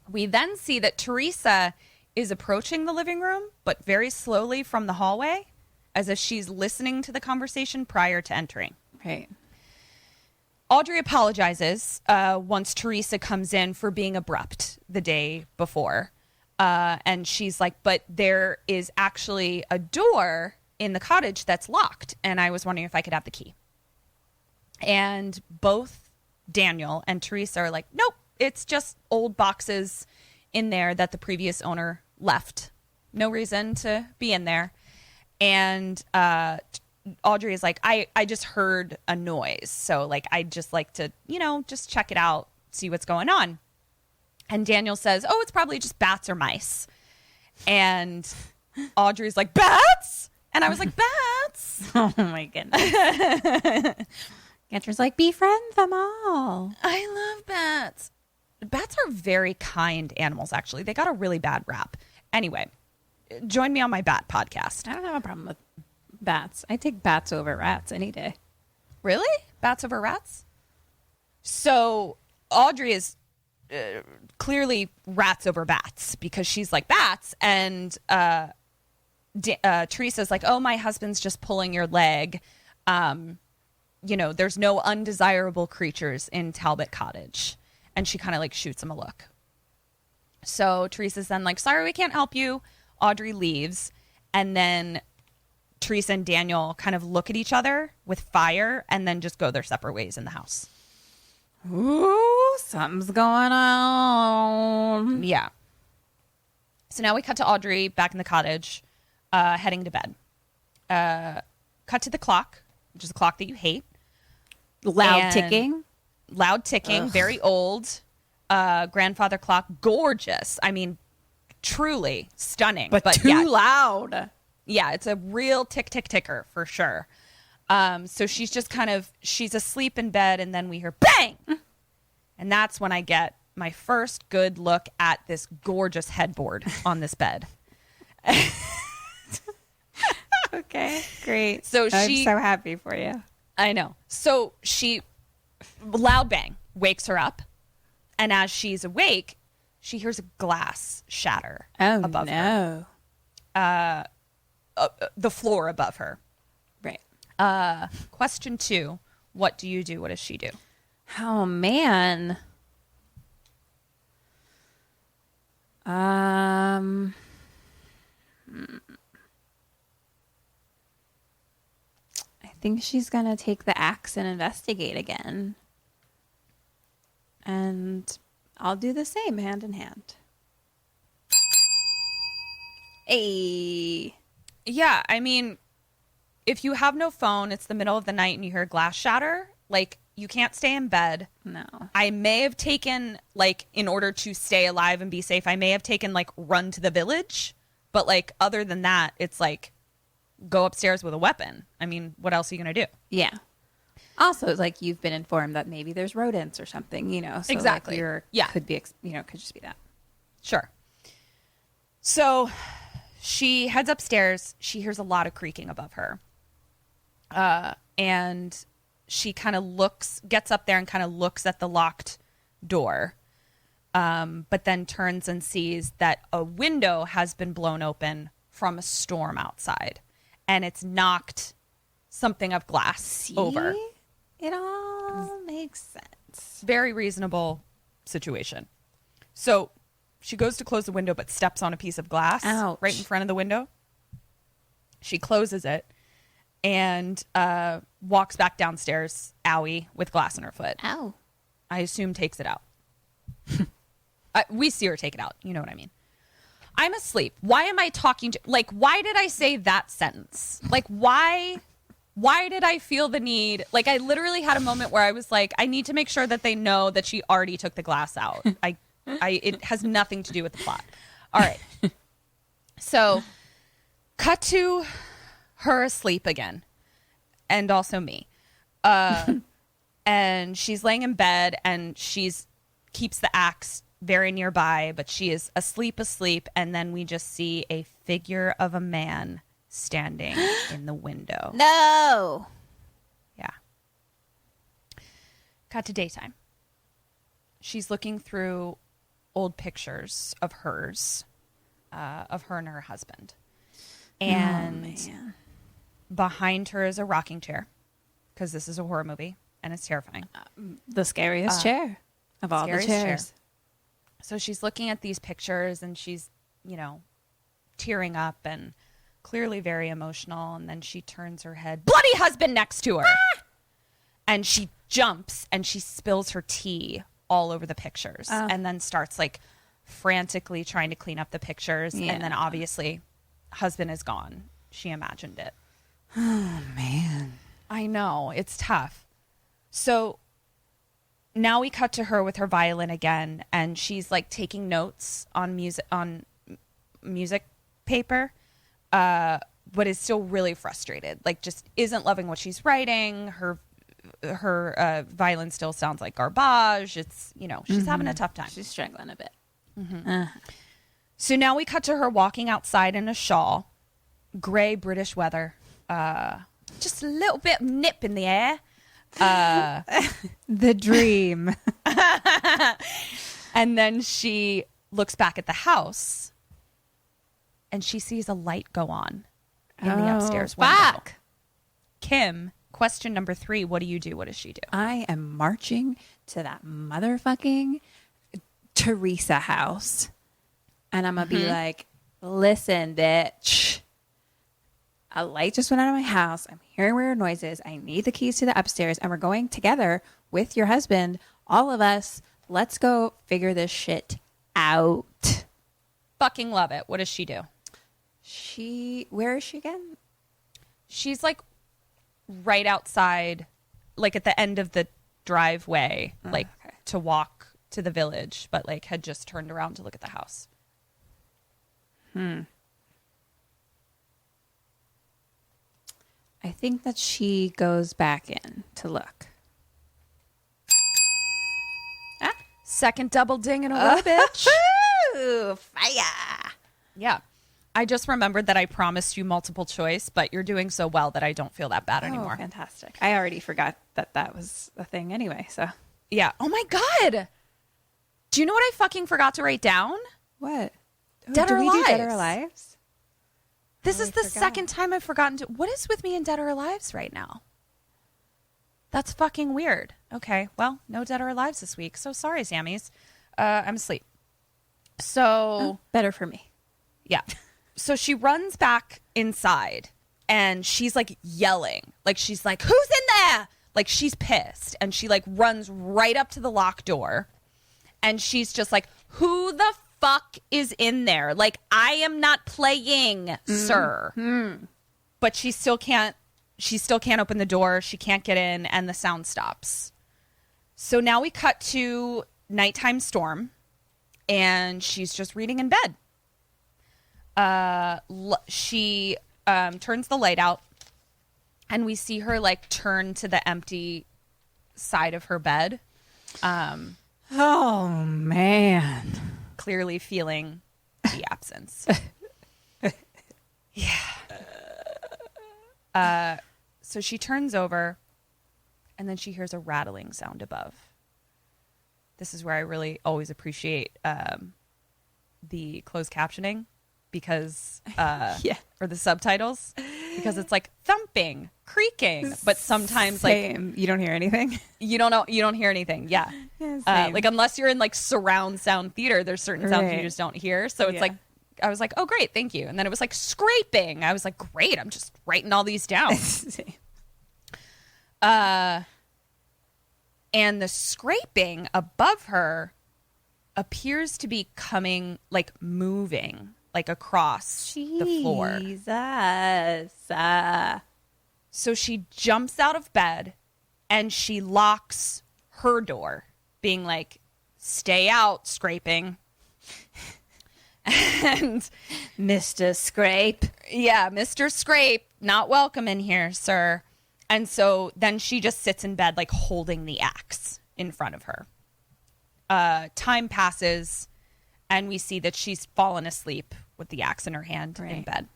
We then see that Teresa is approaching the living room, but very slowly from the hallway, as if she's listening to the conversation prior to entering. Right. Audrey apologizes once Teresa comes in for being abrupt the day before. And she's like, "But there is actually a door in the cottage that's locked, and I was wondering if I could have the key." And both Daniel and Teresa are like, "Nope, it's just old boxes in there that the previous owner left. No reason to be in there." And Audrey is like, I just heard a noise. So like, I'd just like to, just check it out, see what's going on. And Daniel says, "Oh, it's probably just bats or mice." And Audrey's like, "Bats?" And I was like, "Bats?" Oh my goodness. Ketryn's like, "Befriend them all." I love bats. Bats are very kind animals, actually. They got a really bad rap. Anyway, join me on my bat podcast. I don't have a problem with bats. I take bats over rats any day. Really? Bats over rats? So Audrey is clearly rats over bats because she's like, "Bats." And Teresa's like, "Oh, my husband's just pulling your leg. There's no undesirable creatures in Talbot Cottage." And she kind of like shoots him a look. So Teresa's then like, "Sorry, we can't help you." Audrey leaves. And then Teresa and Daniel kind of look at each other with fire and then just go their separate ways in the house. Ooh, something's going on. Yeah. So now we cut to Audrey back in the cottage, heading to bed. Cut to the clock, which is a clock that you hate. Loud ticking. Loud ticking, very old. Grandfather clock, gorgeous. I mean, truly stunning. But too loud. Yeah, it's a real ticker for sure. So she's just she's asleep in bed, and then we hear bang! And that's when I get my first good look at this gorgeous headboard on this bed. Okay, great. So I'm so happy for you. I know. So she, loud bang, wakes her up. And as she's awake, she hears a glass shatter above her. The floor above her. Right. Question 2. What do you do? What does she do? Oh, man. I think she's going to take the axe and investigate again. And I'll do the same, hand in hand. Hey. Yeah, I mean, if you have no phone, it's the middle of the night and you hear glass shatter, like, you can't stay in bed. No. I may have taken, like, in order to stay alive and be safe, I may have taken, like, run to the village. But, like, other than that, it's like, go upstairs with a weapon. I mean, what else are you going to do? Yeah. Also, it's like you've been informed that maybe there's rodents or something, you know. So Exactly. Like could be, you know, could just be that. Sure. So she heads upstairs. She hears a lot of creaking above her. And she kind of gets up there and kind of looks at the locked door. But then turns and sees that a window has been blown open from a storm outside. And it's knocked something of glass over. It all makes sense. Very reasonable situation. So she goes to close the window, but steps on a piece of glass right in front of the window. She closes it and walks back downstairs, owie, with glass in her foot. Ow. I assume takes it out. We see her take it out. You know what I mean? I'm asleep. Why am I talking to... Like, why did I say that sentence? Like, why did I feel the need? Like, I literally had a moment where I was like, I need to make sure that they know that she already took the glass out. It has nothing to do with the plot. All right. So, cut to her asleep again. And also me. And she's laying in bed and keeps the axe very nearby, but she is asleep, and then we just see a figure of a man standing in the window. No. Yeah. Cut to daytime. She's looking through old pictures of hers, of her and her husband. And behind her is a rocking chair, because this is a horror movie, and it's terrifying. The scariest chair of all the chairs. So she's looking at these pictures and she's, you know, tearing up and clearly very emotional. And then she turns her head, bloody husband next to her. Ah! And she jumps and she spills her tea all over the pictures and then starts like frantically trying to clean up the pictures. Yeah. And then obviously husband is gone. She imagined it. Oh, man. I know. It's tough. So now we cut to her with her violin again, and she's like taking notes on music paper, but is still really frustrated. Like, just isn't loving what she's writing. Her violin still sounds like garbage. It's, you know, she's having a tough time. She's struggling a bit. Mm-hmm. So now we cut to her walking outside in a shawl, gray British weather, just a little bit of nip in the air. The dream. And then she looks back at the house and she sees a light go on in the upstairs window. Fuck. Kim, question number 3, what do you do? What does she do? I am marching to that motherfucking Teresa house, and I'm gonna be like, listen, bitch, a light just went out of my house. I'm hearing weird noises. I need the keys to the upstairs, and we're going together with your husband. All of us. Let's go figure this shit out. Fucking love it. What does she do? Where is she again? She's like right outside, like at the end of the driveway, to walk to the village, but like had just turned around to look at the house. I think that she goes back in to look. Second double ding in a row, bitch. Ooh, fire. Yeah. I just remembered that I promised you multiple choice, but you're doing so well that I don't feel that bad anymore. Fantastic. I already forgot that was a thing anyway, so. Yeah. Oh my God. Do you know what I fucking forgot to write down? What? Dead or Alive. Do Dead or Alives? This is the second time I've forgotten to. What is with me in Dead or Alives right now? That's fucking weird. Okay, well, no Dead or Alives this week. So sorry, Sammies. I'm asleep. So better for me. Yeah. So she runs back inside and she's like yelling. Like she's like, who's in there? Like she's pissed. And she like runs right up to the locked door. And she's just like, who the fuck is in there? Like, I am not playing, sir. But she still can't open the door. She can't get in, and the sound stops. So now we cut to nighttime storm, and she's just reading in bed. She turns the light out. And we see her like turn to the empty side of her bed. Oh, man. Clearly feeling the absence. Yeah. So she turns over and then she hears a rattling sound above. This is where I really always appreciate the closed captioning because or the subtitles, because it's like thumping, creaking, but sometimes Same. You don't hear anything. You don't hear anything. Yeah. Like unless you're in like surround sound theater, there's certain sounds you just don't hear. So it's like, I was like, oh great, thank you. And then it was like scraping. I was like, great, I'm just writing all these down. And the scraping above her appears to be coming, like moving, like across the floor. Jesus. So she jumps out of bed and she locks her door, being like, stay out, scraping. And Mr. Scrape. Yeah, Mr. Scrape, not welcome in here, sir. And so then she just sits in bed, like holding the axe in front of her. Time passes, and we see that she's fallen asleep with the axe in her hand in bed.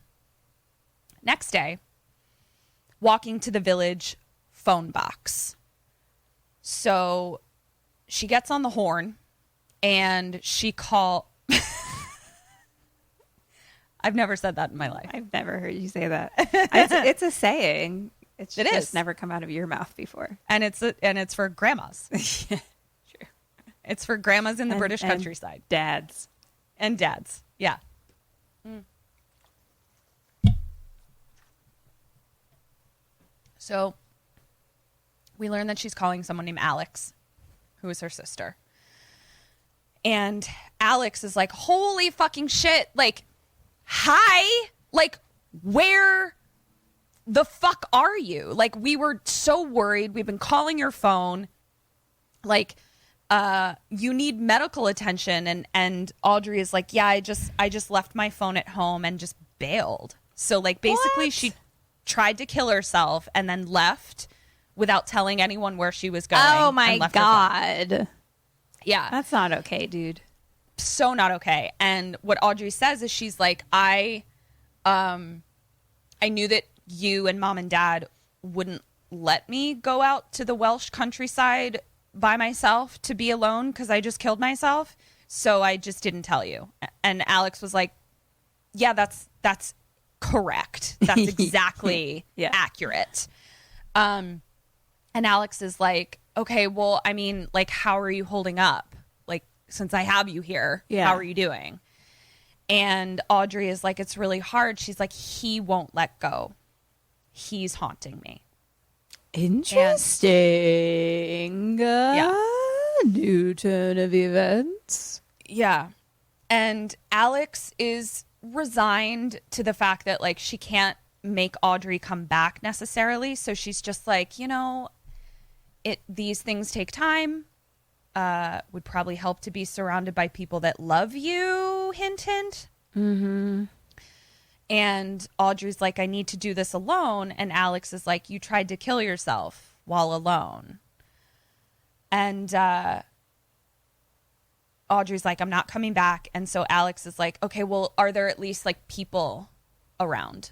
Next day, walking to the village phone box. So she gets on the horn, and she I've never said that in my life. I've never heard you say that. It's a saying. It just is. never come out of your mouth before. And it's for grandmas. Yeah, true. It's for grandmas in the British countryside. Dads. And dads. Yeah. So we learn that she's calling someone named Alex, who is her sister. And Alex is like, holy fucking shit. Like, hi. Like, where the fuck are you? Like, we were so worried. We've been calling your phone. Like, you need medical attention. And Audrey is like, yeah, I just left my phone at home and just bailed. So like basically she tried to kill herself and then left without telling anyone where she was going. Oh my God. Yeah. That's not okay, dude. So not okay. And what Audrey says is she's like, I knew that you and mom and dad wouldn't let me go out to the Welsh countryside by myself to be alone because I just killed myself. So I just didn't tell you. And Alex was like, yeah, that's correct. That's exactly accurate. And Alex is like, okay, well, I mean, like, how are you holding up? Like, since I have you here, how are you doing? And Audrey is like, it's really hard. She's like, he won't let go. He's haunting me. Interesting. New turn of events. Yeah. And Alex is resigned to the fact that, like, she can't make Audrey come back necessarily. So she's just like, you know, these things take time. Would probably help to be surrounded by people that love you, hint, hint. Mm-hmm. And Audrey's like, I need to do this alone. And Alex is like, you tried to kill yourself while alone. And Audrey's like, I'm not coming back. And so Alex is like, okay, well, are there at least like people around?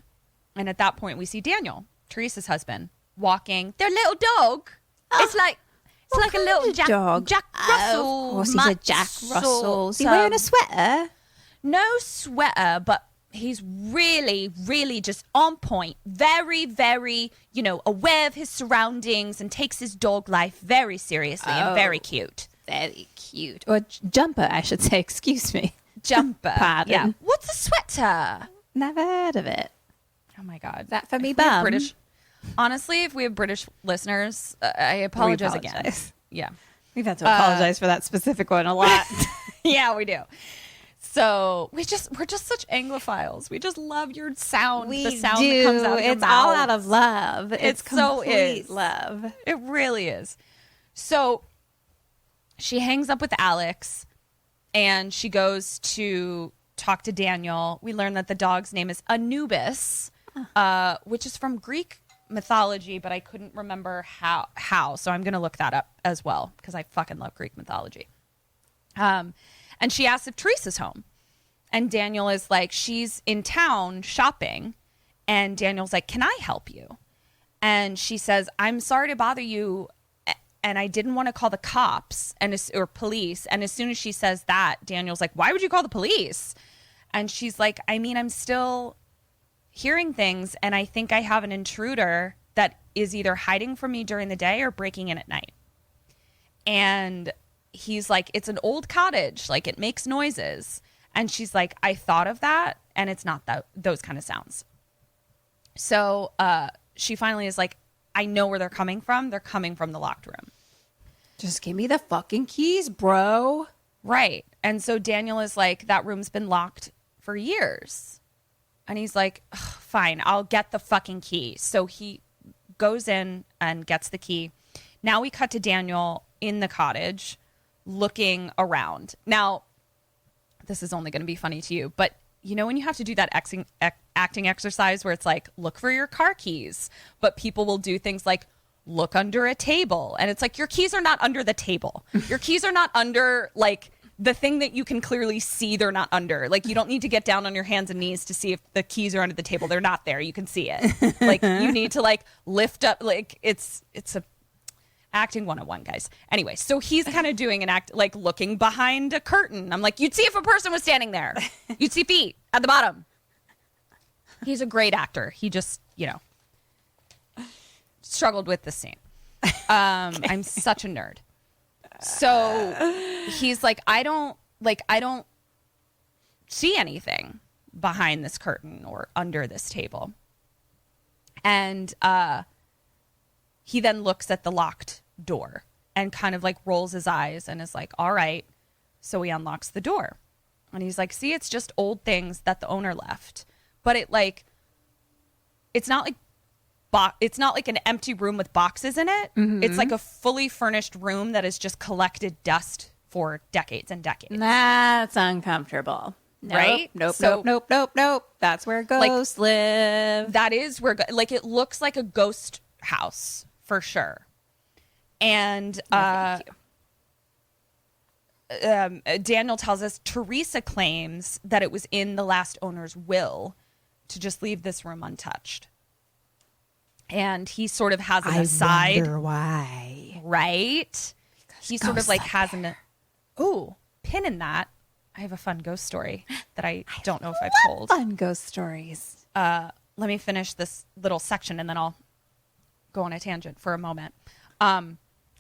And at that point, we see Daniel, Teresa's husband, walking their little dog. It's like a little Jack Russell. Of course, he's a Jack Russell. Is he wearing a sweater? No sweater, but he's really, really just on point. Very, very, aware of his surroundings and takes his dog life very seriously and very cute. Very cute. Or jumper, I should say. Excuse me. Jumper. Pardon. Yeah. What's a sweater? Never heard of it. Oh, my God. Is that for me, bum? Honestly, if we have British listeners, I apologize again. Yeah. We've had to apologize for that specific one a lot. Yeah, we do. So we're just such Anglophiles. We just love your sound. The sound that comes out of your mouth. It's all out of love. It's complete love. It really is. So she hangs up with Alex and she goes to talk to Daniel. We learn that the dog's name is Anubis, which is from Greek mythology, but I couldn't remember how. So I'm going to look that up as well because I fucking love Greek mythology. And she asks if Teresa's home. And Daniel is like, she's in town shopping. And Daniel's like, can I help you? And she says, I'm sorry to bother you. And I didn't want to call the cops or police. And as soon as she says that, Daniel's like, why would you call the police? And she's like, I mean, I'm still hearing things. And I think I have an intruder that is either hiding from me during the day or breaking in at night. And he's like, it's an old cottage. Like, it makes noises. And she's like, I thought of that, and it's not those kind of sounds. So she finally is like, I know where they're coming from. They're coming from the locked room. Just give me the fucking keys, bro. Right. And so Daniel is like, that room's been locked for years. And he's like, fine, I'll get the fucking key. So he goes in and gets the key. Now we cut to Daniel in the cottage looking around. Now, this is only going to be funny to you, but you know when you have to do that acting exercise where it's like, look for your car keys, but people will do things like look under a table. And it's like, your keys are not under the table. Your keys are not under like the thing that you can clearly see they're not under. Like, you don't need to get down on your hands and knees to see if the keys are under the table. They're not there. You can see it. Like, you need to like lift up, like it's a acting 101, guys. Anyway, so he's kind of doing an act, like looking behind a curtain. I'm like, you'd see if a person was standing there. You'd see feet at the bottom. He's a great actor. He just, struggled with this scene. I'm such a nerd. So he's like, I don't see anything behind this curtain or under this table. And he then looks at the locked door and kind of like rolls his eyes and is like, all right. So he unlocks the door and he's like, see, it's just old things that the owner left. But it's not like an empty room with boxes in it. Mm-hmm. It's like a fully furnished room that has just collected dust for decades and decades. That's uncomfortable. Nope, right? Nope. That's where ghosts live. That is where, it looks like a ghost house for sure. And Daniel tells us Teresa claims that it was in the last owner's will to just leave this room untouched. And he sort of has an aside. I wonder why. Right? Because he sort of like has an pin in that. I have a fun ghost story that I don't know if I've told. Fun ghost stories. Let me finish this little section and then I'll go on a tangent for a moment.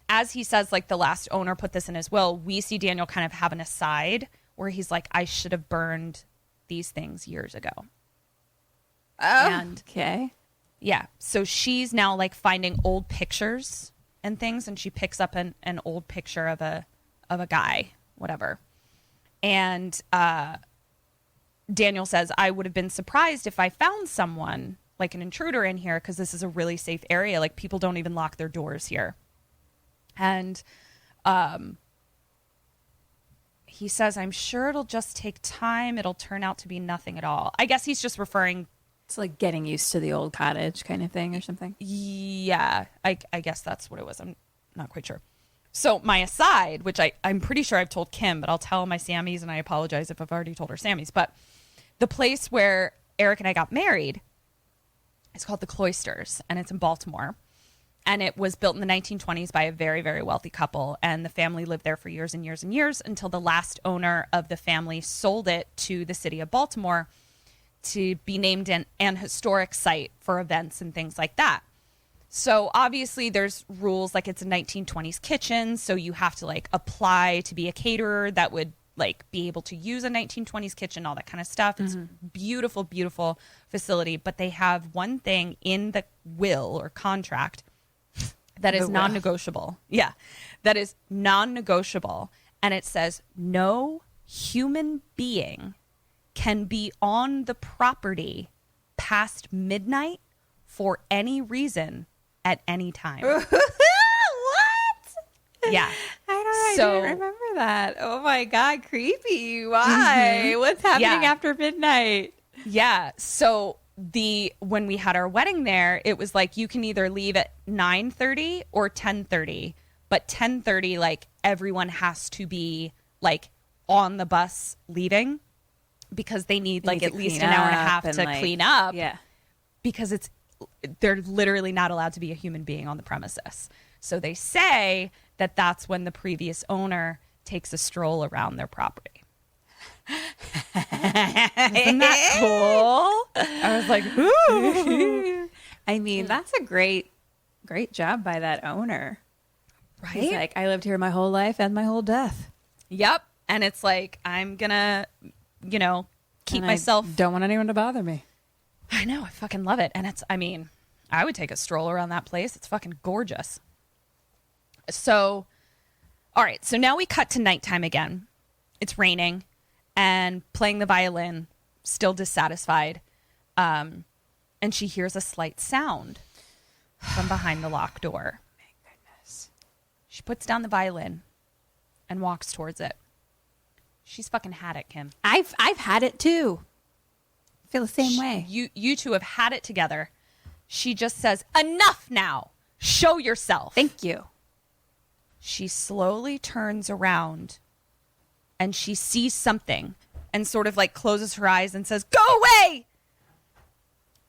As he says, like, the last owner put this in his will, we see Daniel kind of have an aside where he's like, I should have burned these things years ago. Oh, and, okay. Yeah. So she's now like finding old pictures and things, and she picks up an old picture of a guy, whatever. And Daniel says, I would have been surprised if I found someone like an intruder in here because this is a really safe area. Like, people don't even lock their doors here. And he says, I'm sure it'll just take time. It'll turn out to be nothing at all. I guess he's just referring. It's like getting used to the old cottage kind of thing or something. Yeah, I guess that's what it was. I'm not quite sure. So my aside, which I'm pretty sure I've told Kim, but I'll tell my Sammies, and I apologize if I've already told her Sammies, but the place where Eric and I got married is called the Cloisters, and it's in Baltimore. And it was built in the 1920s by a very, very wealthy couple. And the family lived there for years and years and years until the last owner of the family sold it to the city of Baltimore to be named an historic site for events and things like that. So obviously there's rules, like it's a 1920s kitchen. So you have to like apply to be a caterer that would like be able to use a 1920s kitchen, all that kind of stuff. It's beautiful, beautiful facility. But they have one thing in the will or contract that is non-negotiable. Yeah, that is non-negotiable. And it says no human being can be on the property past midnight for any reason at any time. What? Yeah. I didn't remember that. Oh my God, creepy. Why? What's happening after midnight? Yeah. So when we had our wedding there, it was like you can either leave at 9:30 or 10:30, but 10:30 like everyone has to be like on the bus leaving because they need like at least an hour and a half to like, clean up. Yeah. Because they're literally not allowed to be a human being on the premises. So they say that that's when the previous owner takes a stroll around their property. Isn't that cool? I was like, ooh. I mean, that's a great job by that owner. Right? He's like, I lived here my whole life and my whole death. Yep. And it's like, I'm going to, keep and myself. I don't want anyone to bother me. I know. I fucking love it. And I would take a stroll around that place. It's fucking gorgeous. So, all right. So now we cut to nighttime again. It's raining and playing the violin, still dissatisfied. And she hears a slight sound from behind the locked door. Thank goodness. She puts down the violin and walks towards it. She's fucking had it, Kim. I've had it too. I feel the same way. You two have had it together. She just says, "Enough now. Show yourself." Thank you. She slowly turns around and she sees something and sort of like closes her eyes and says, "Go away."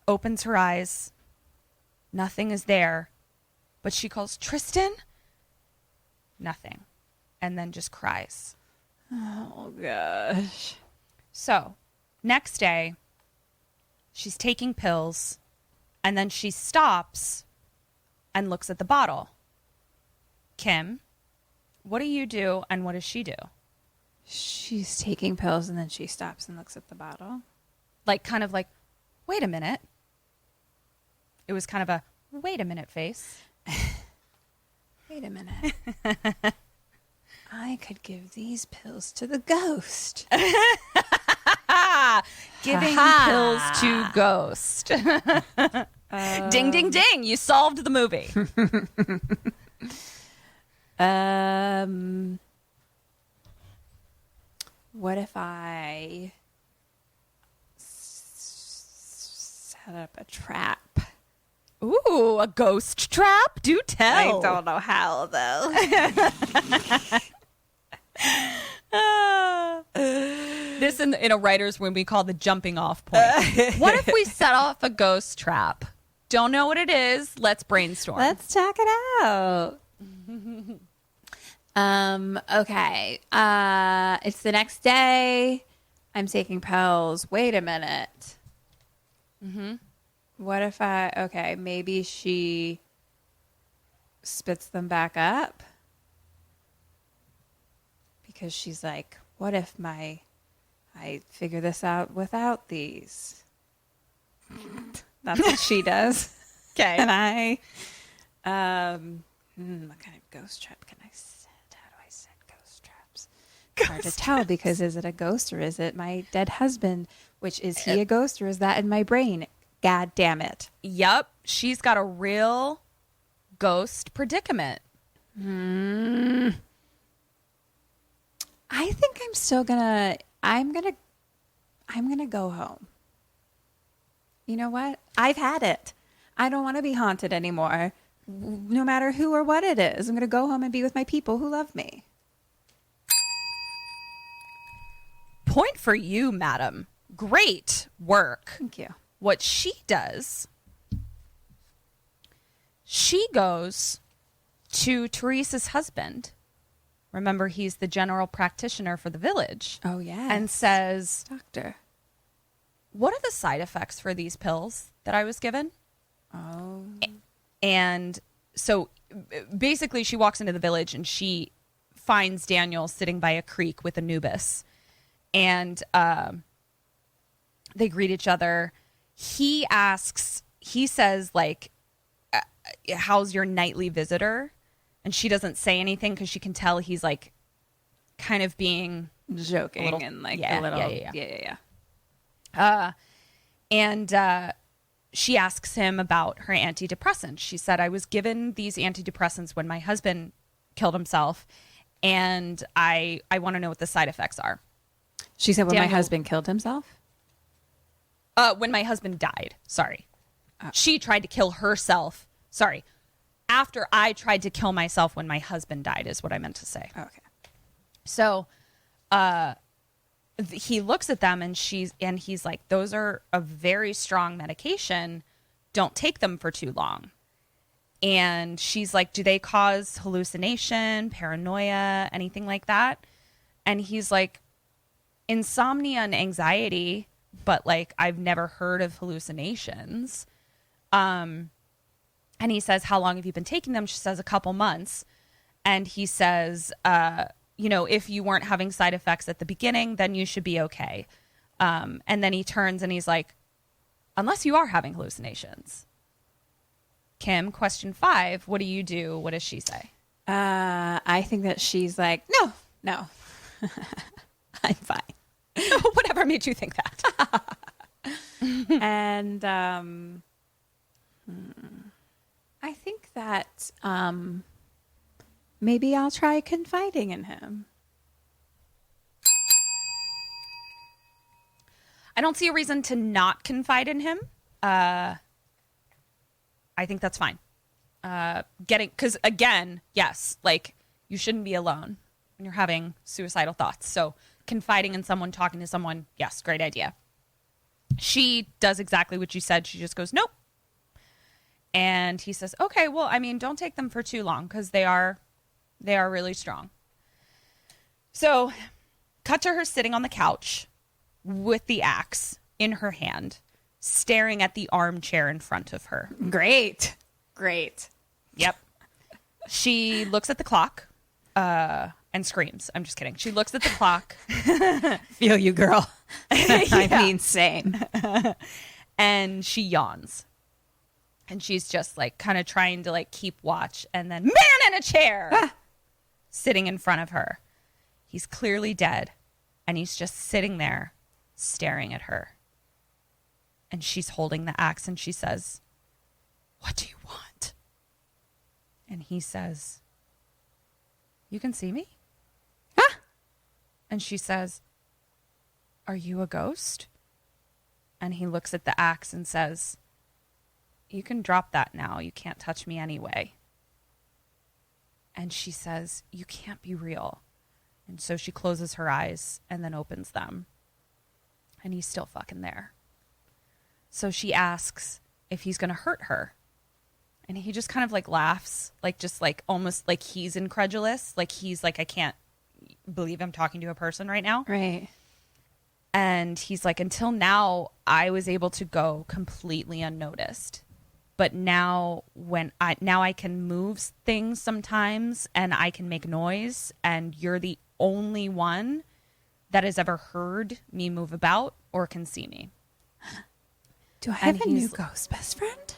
Opens her eyes. Nothing is there. But she calls, "Tristan?" Nothing. And then just cries. Oh, gosh. So, next day, she's taking pills, and then she stops and looks at the bottle. Kim, what do you do, and what does she do? She's taking pills, and then she stops and looks at the bottle. Like, kind of like, wait a minute. It was kind of a, wait a minute face. Wait a minute. I could give these pills to the ghost. Giving pills to ghost. Ding, ding, ding. You solved the movie. What if I set up a trap? Ooh, a ghost trap? Do tell. I don't know how, though. This in a writer's room we call the jumping off point. What if we set off a ghost trap? Don't know what it is. Let's brainstorm. Let's check it out. Okay. It's the next day. I'm taking pills. Wait a minute. Mm-hmm. What if maybe she spits them back up? Because she's like, what if I figure this out without these? That's what she does. Okay. And I, what kind of ghost trap can I set? How do I set ghost traps? Hard to tell because is it a ghost or is it my dead husband? Which is he a ghost or is that in my brain? God damn it. Yep. She's got a real ghost predicament. I think I'm still I'm gonna go home. You know what? I've had it. I don't want to be haunted anymore. No matter who or what it is. I'm gonna go home and be with my people who love me. Point for you, madam. Great work. Thank you. What she does, she goes to Teresa's husband. Remember, he's the general practitioner for the village. Oh, yeah. And says, Doctor. What are the side effects for these pills that I was given? Oh. And so basically she walks into the village and she finds Daniel sitting by a creek with Anubis. And they greet each other. He says, like, how's your nightly visitor? And she doesn't say anything because she can tell he's, like, kind of being joking little, and, like, yeah, a little. Yeah. And she asks him about her antidepressants. She said, I was given these antidepressants when my husband killed himself, and I want to know what the side effects are. She said when Daniel, my husband killed himself? When my husband died. Sorry. She tried to kill herself. Sorry. After I tried to kill myself when my husband died is what I meant to say. Okay. So he looks at them and he's like, those are a very strong medication. Don't take them for too long. And she's like, do they cause hallucination, paranoia, anything like that? And he's like, insomnia and anxiety, but like I've never heard of hallucinations. And he says, how long have you been taking them? She says, a couple months. And he says, if you weren't having side effects at the beginning, then you should be okay. And then he turns and he's like, unless you are having hallucinations. Kim, question 5, what do you do? What does she say? I think that she's like, no, I'm fine. Whatever made you think that? And I think that maybe I'll try confiding in him. I don't see a reason to not confide in him. I think that's fine. Because again, yes, like you shouldn't be alone when you're having suicidal thoughts. So confiding in someone, talking to someone, yes, great idea. She does exactly what you said. She just goes, nope. And he says, okay, well, I mean, don't take them for too long because they are really strong. So cut to her sitting on the couch with the axe in her hand, staring at the armchair in front of her. Great. Yep. She looks at the clock and screams. I'm just kidding. She looks at the clock. Feel you, girl. I mean, same. And she yawns. And she's just like kind of trying to like keep watch. And then man in a chair sitting in front of her. He's clearly dead. And he's just sitting there staring at her. And she's holding the axe and she says, what do you want? And he says, you can see me? And she says, are you a ghost? And he looks at the axe and says, you can drop that now. You can't touch me anyway. And she says, you can't be real. And so she closes her eyes and then opens them. And he's still fucking there. So she asks if he's going to hurt her. And he just kind of like laughs, like just like almost like he's incredulous. Like he's like, I can't believe I'm talking to a person right now. Right. And he's like, until now, I was able to go completely unnoticed. But now I can move things sometimes and I can make noise. And you're the only one that has ever heard me move about or can see me. Do I have a new ghost best friend?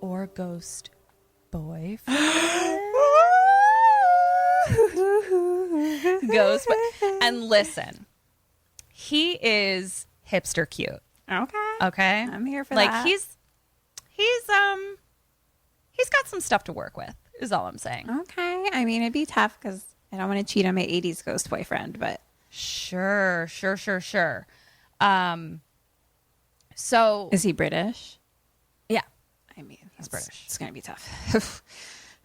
Or ghost boyfriend? And listen, he is hipster cute. Okay. I'm here for like, that. He's got some stuff to work with, is all I'm saying. Okay. I mean, it'd be tough because I don't want to cheat on my 80s ghost boyfriend, but. Sure. So. Is he British? Yeah. I mean, he's British. It's going to be tough.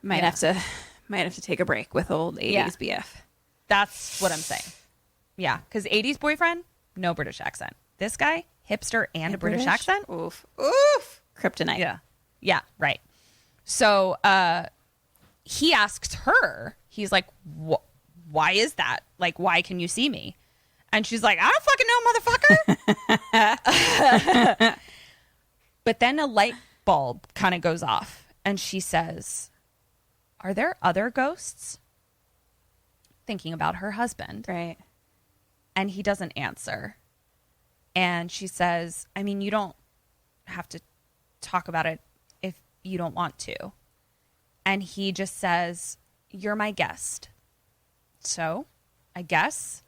Might have to take a break with old 80s BF. That's what I'm saying. Yeah. Because 80s boyfriend, no British accent. This guy, hipster and a British accent. Oof. Kryptonite. Yeah. Right. So he asked her, he's like, why is that? Like, why can you see me? And she's like, I don't fucking know, motherfucker. But then a light bulb kind of goes off and she says, are there other ghosts? Thinking about her husband. Right. And he doesn't answer. And she says, I mean, you don't have to talk about it if you don't want to. And he just says, you're my guest. So I guess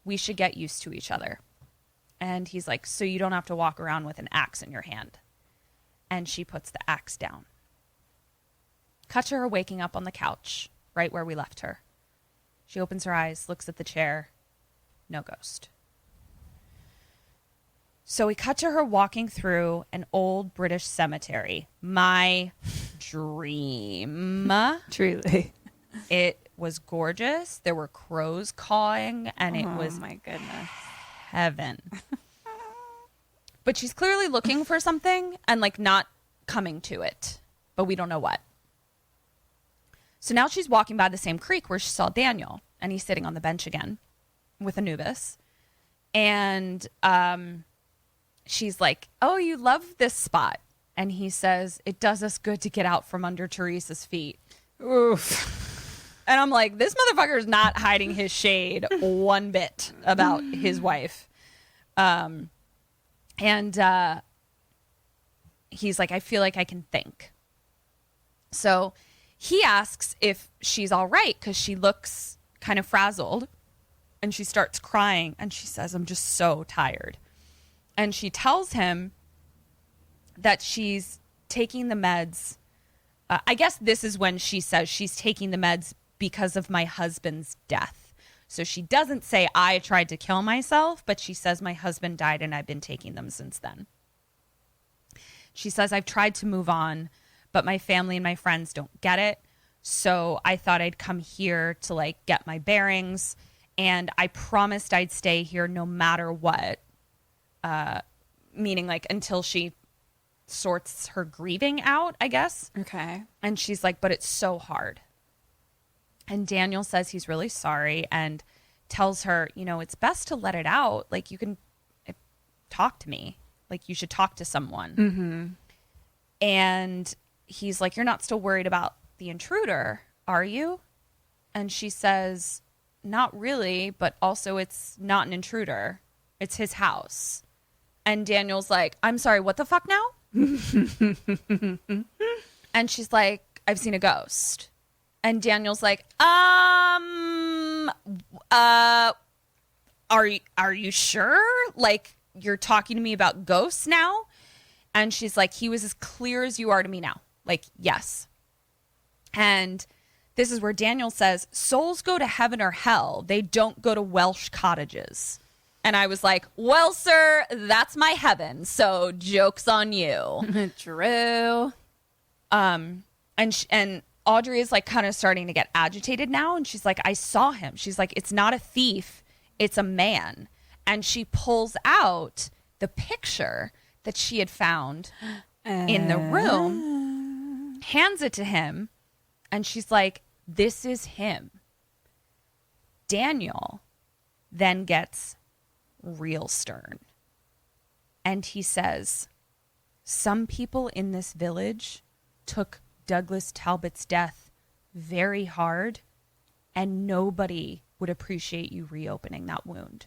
we should get used to each other. And he's like, so you don't have to walk around with an axe in your hand. And she puts the axe down. Cut to her waking up on the couch, right where we left her. She opens her eyes, looks at the chair. No ghost. So we cut to her walking through an old British cemetery. My dream. Truly. It was gorgeous. There were crows cawing, and it was my goodness, heaven. But she's clearly looking for something and like not coming to it, but we don't know what. So now she's walking by the same creek where she saw Daniel, and he's sitting on the bench again with Anubis. And she's like, oh, you love this spot. And he says, it does us good to get out from under Teresa's feet. Oof. And I'm like, this motherfucker is not hiding his shade one bit about his wife. And he's like, I feel like I can think. So he asks if she's all right because she looks kind of frazzled. And she starts crying. And she says, I'm just so tired. And she tells him that she's taking the meds. I guess this is when she says she's taking the meds because of my husband's death. So she doesn't say I tried to kill myself, but she says my husband died and I've been taking them since then. She says I've tried to move on, but my family and my friends don't get it. So I thought I'd come here to like get my bearings, and I promised I'd stay here no matter what. Meaning like until she sorts her grieving out, I guess. Okay. And she's like, but it's so hard. And Daniel says he's really sorry and tells her, you know, it's best to let it out. Like, you can talk to me. Like, you should talk to someone. Mm-hmm. And he's like, you're not still worried about the intruder, are you? And she says, not really, but also it's not an intruder. It's his house. And Daniel's like, I'm sorry, what the fuck now? And she's like, I've seen a ghost. And Daniel's like, are you sure? Like, you're talking to me about ghosts now? And she's like, he was as clear as you are to me now. Like, yes. And this is where Daniel says, souls go to heaven or hell. They don't go to Welsh cottages. And I was like, well, sir, that's my heaven. So joke's on you. True. And Audrey is like kind of starting to get agitated now. And she's like, I saw him. She's like, it's not a thief. It's a man. And she pulls out the picture that she had found in the room, hands it to him. And she's like, this is him. Daniel then gets real stern. And he says, some people in this village took Douglas Talbot's death very hard, and nobody would appreciate you reopening that wound.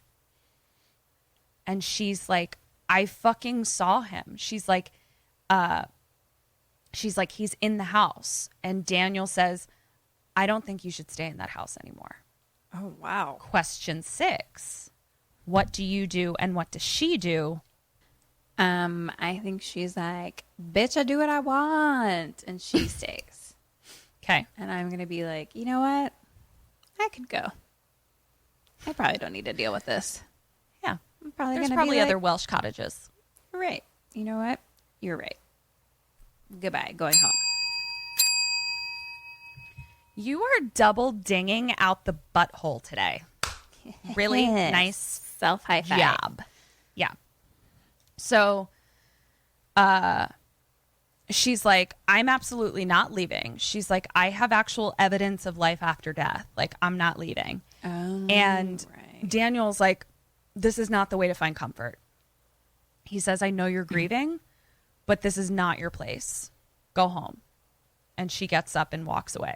And she's like, I fucking saw him. She's like, he's in the house. And Daniel says, I don't think you should stay in that house anymore. Oh, wow. Question 6. What do you do and what does she do? I think she's like, bitch, I do what I want. And she stays. Okay. And I'm going to be like, you know what? I could go. I probably don't need to deal with this. Yeah. I'm probably There's gonna probably be other like, Welsh cottages. right. You know what? You're right. Goodbye. Going home. You are double dinging out the butthole today. Really nice Self-high five. job. Yeah. So, she's like, I'm absolutely not leaving. She's like, I have actual evidence of life after death. Like, I'm not leaving. Oh, And right. Daniel's like, this is not the way to find comfort. He says, I know you're grieving, but this is not your place. Go home. And she gets up and walks away.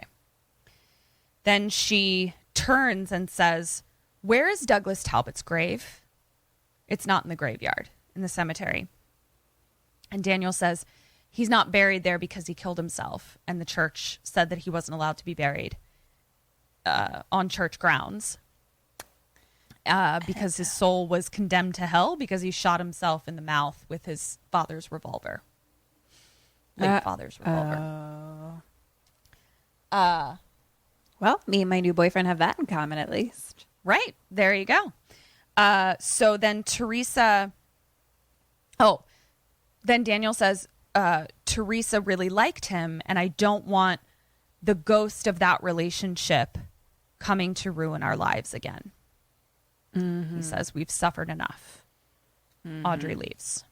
Then she turns and says, where is Douglas Talbot's grave? It's not in the graveyard, in the cemetery. And Daniel says, he's not buried there because he killed himself. And the church said that he wasn't allowed to be buried on church grounds because his soul was condemned to hell because he shot himself in the mouth with his father's revolver. Late father's revolver. Well, me and my new boyfriend have that in common, at least. Right. There you go. So then Teresa Oh, then Daniel says, Teresa really liked him, and I don't want the ghost of that relationship coming to ruin our lives again. He says, we've suffered enough. Audrey leaves.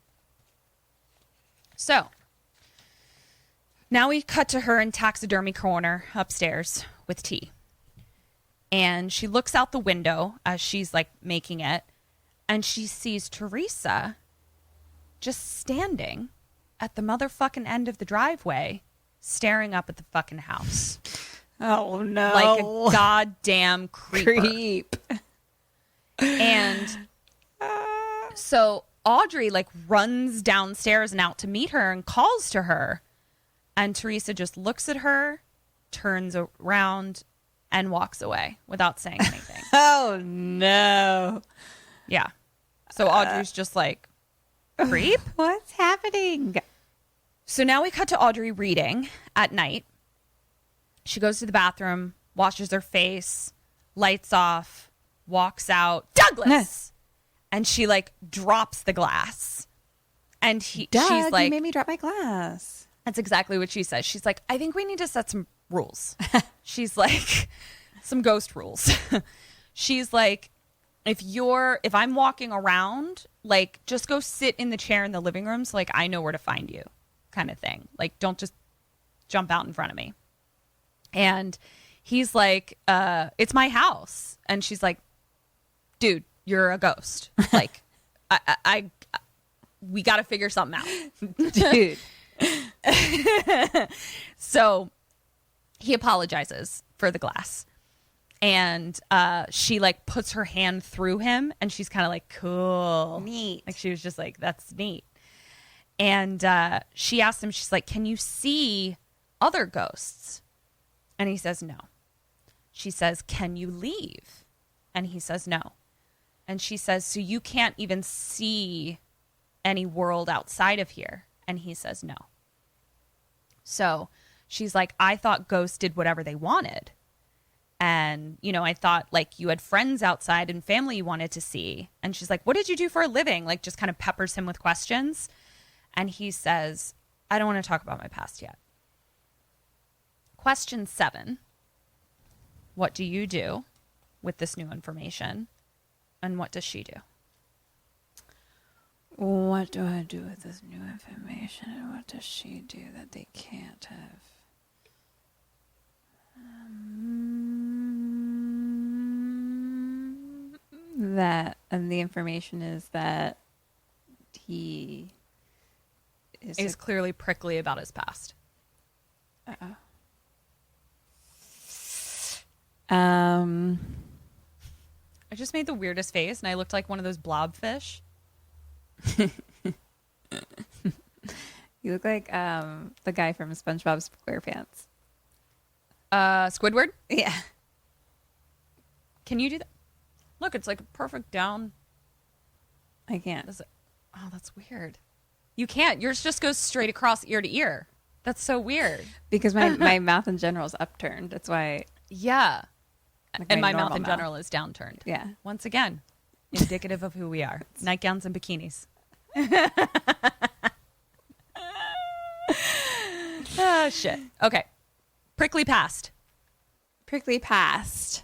So now we cut to her in taxidermy corner upstairs with tea. And she looks out the window as she's like making it, and she sees Teresa just standing at the motherfucking end of the driveway, staring up at the fucking house. Oh, no. Like a goddamn creep. And so Audrey like runs downstairs and out to meet her and calls to her. And Teresa just looks at her, turns around, and walks away without saying anything. Oh, no. Yeah. So Audrey's just like, creep? What's happening? So now we cut to Audrey reading at night. She goes to the bathroom, washes her face, lights off, walks out. Douglas! And she like drops the glass. And she's like, you made me drop my glass. That's exactly what she says. She's like, I think we need to set some rules. She's like, some ghost rules. She's like, if I'm walking around, like, just go sit in the chair in the living room so like I know where to find you, kind of thing. Like, don't just jump out in front of me. And he's like, it's my house. And she's like, dude, you're a ghost. Like, we got to figure something out. Dude. So he apologizes for the glass. And she like puts her hand through him, and she's kind of like, cool. Neat. Like she was just like, that's neat. And she asked him, she's like, can you see other ghosts? And he says, no. She says, can you leave? And he says, no. And she says, so you can't even see any world outside of here? And he says, no. So she's like, I thought ghosts did whatever they wanted. And, you know, I thought like you had friends outside and family you wanted to see. And she's like, what did you do for a living? Like just kind of peppers him with questions. And he says, I don't want to talk about my past yet. Question 7. What do you do with this new information? And what does she do? What do I do with this new information, and what does she do that they can't have? And the information is that he is clearly prickly about his past. Uh-oh. I just made the weirdest face, and I looked like one of those blobfish. You look like the guy from SpongeBob SquarePants. Squidward? Yeah. Can you do that? Look, it's like a perfect down. I can't. Oh, that's weird. You can't. Yours just goes straight across ear to ear. That's so weird. Because my mouth in general is upturned. That's why. Yeah. Like and my normal mouth in general is downturned. Yeah. Once again, indicative of who we are. Nightgowns and bikinis. Oh, shit. Okay. Prickly past. Prickly past.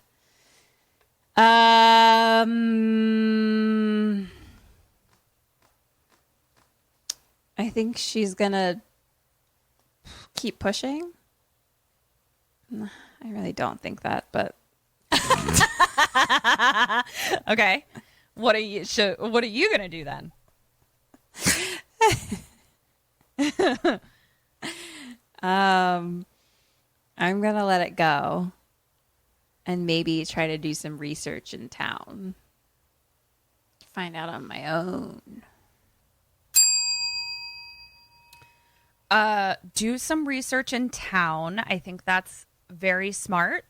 I think she's gonna keep pushing. I really don't think that, but Okay. What are you gonna do then? I'm gonna let it go and maybe try to do some research in town. Find out on my own. Do some research in town. I think that's very smart.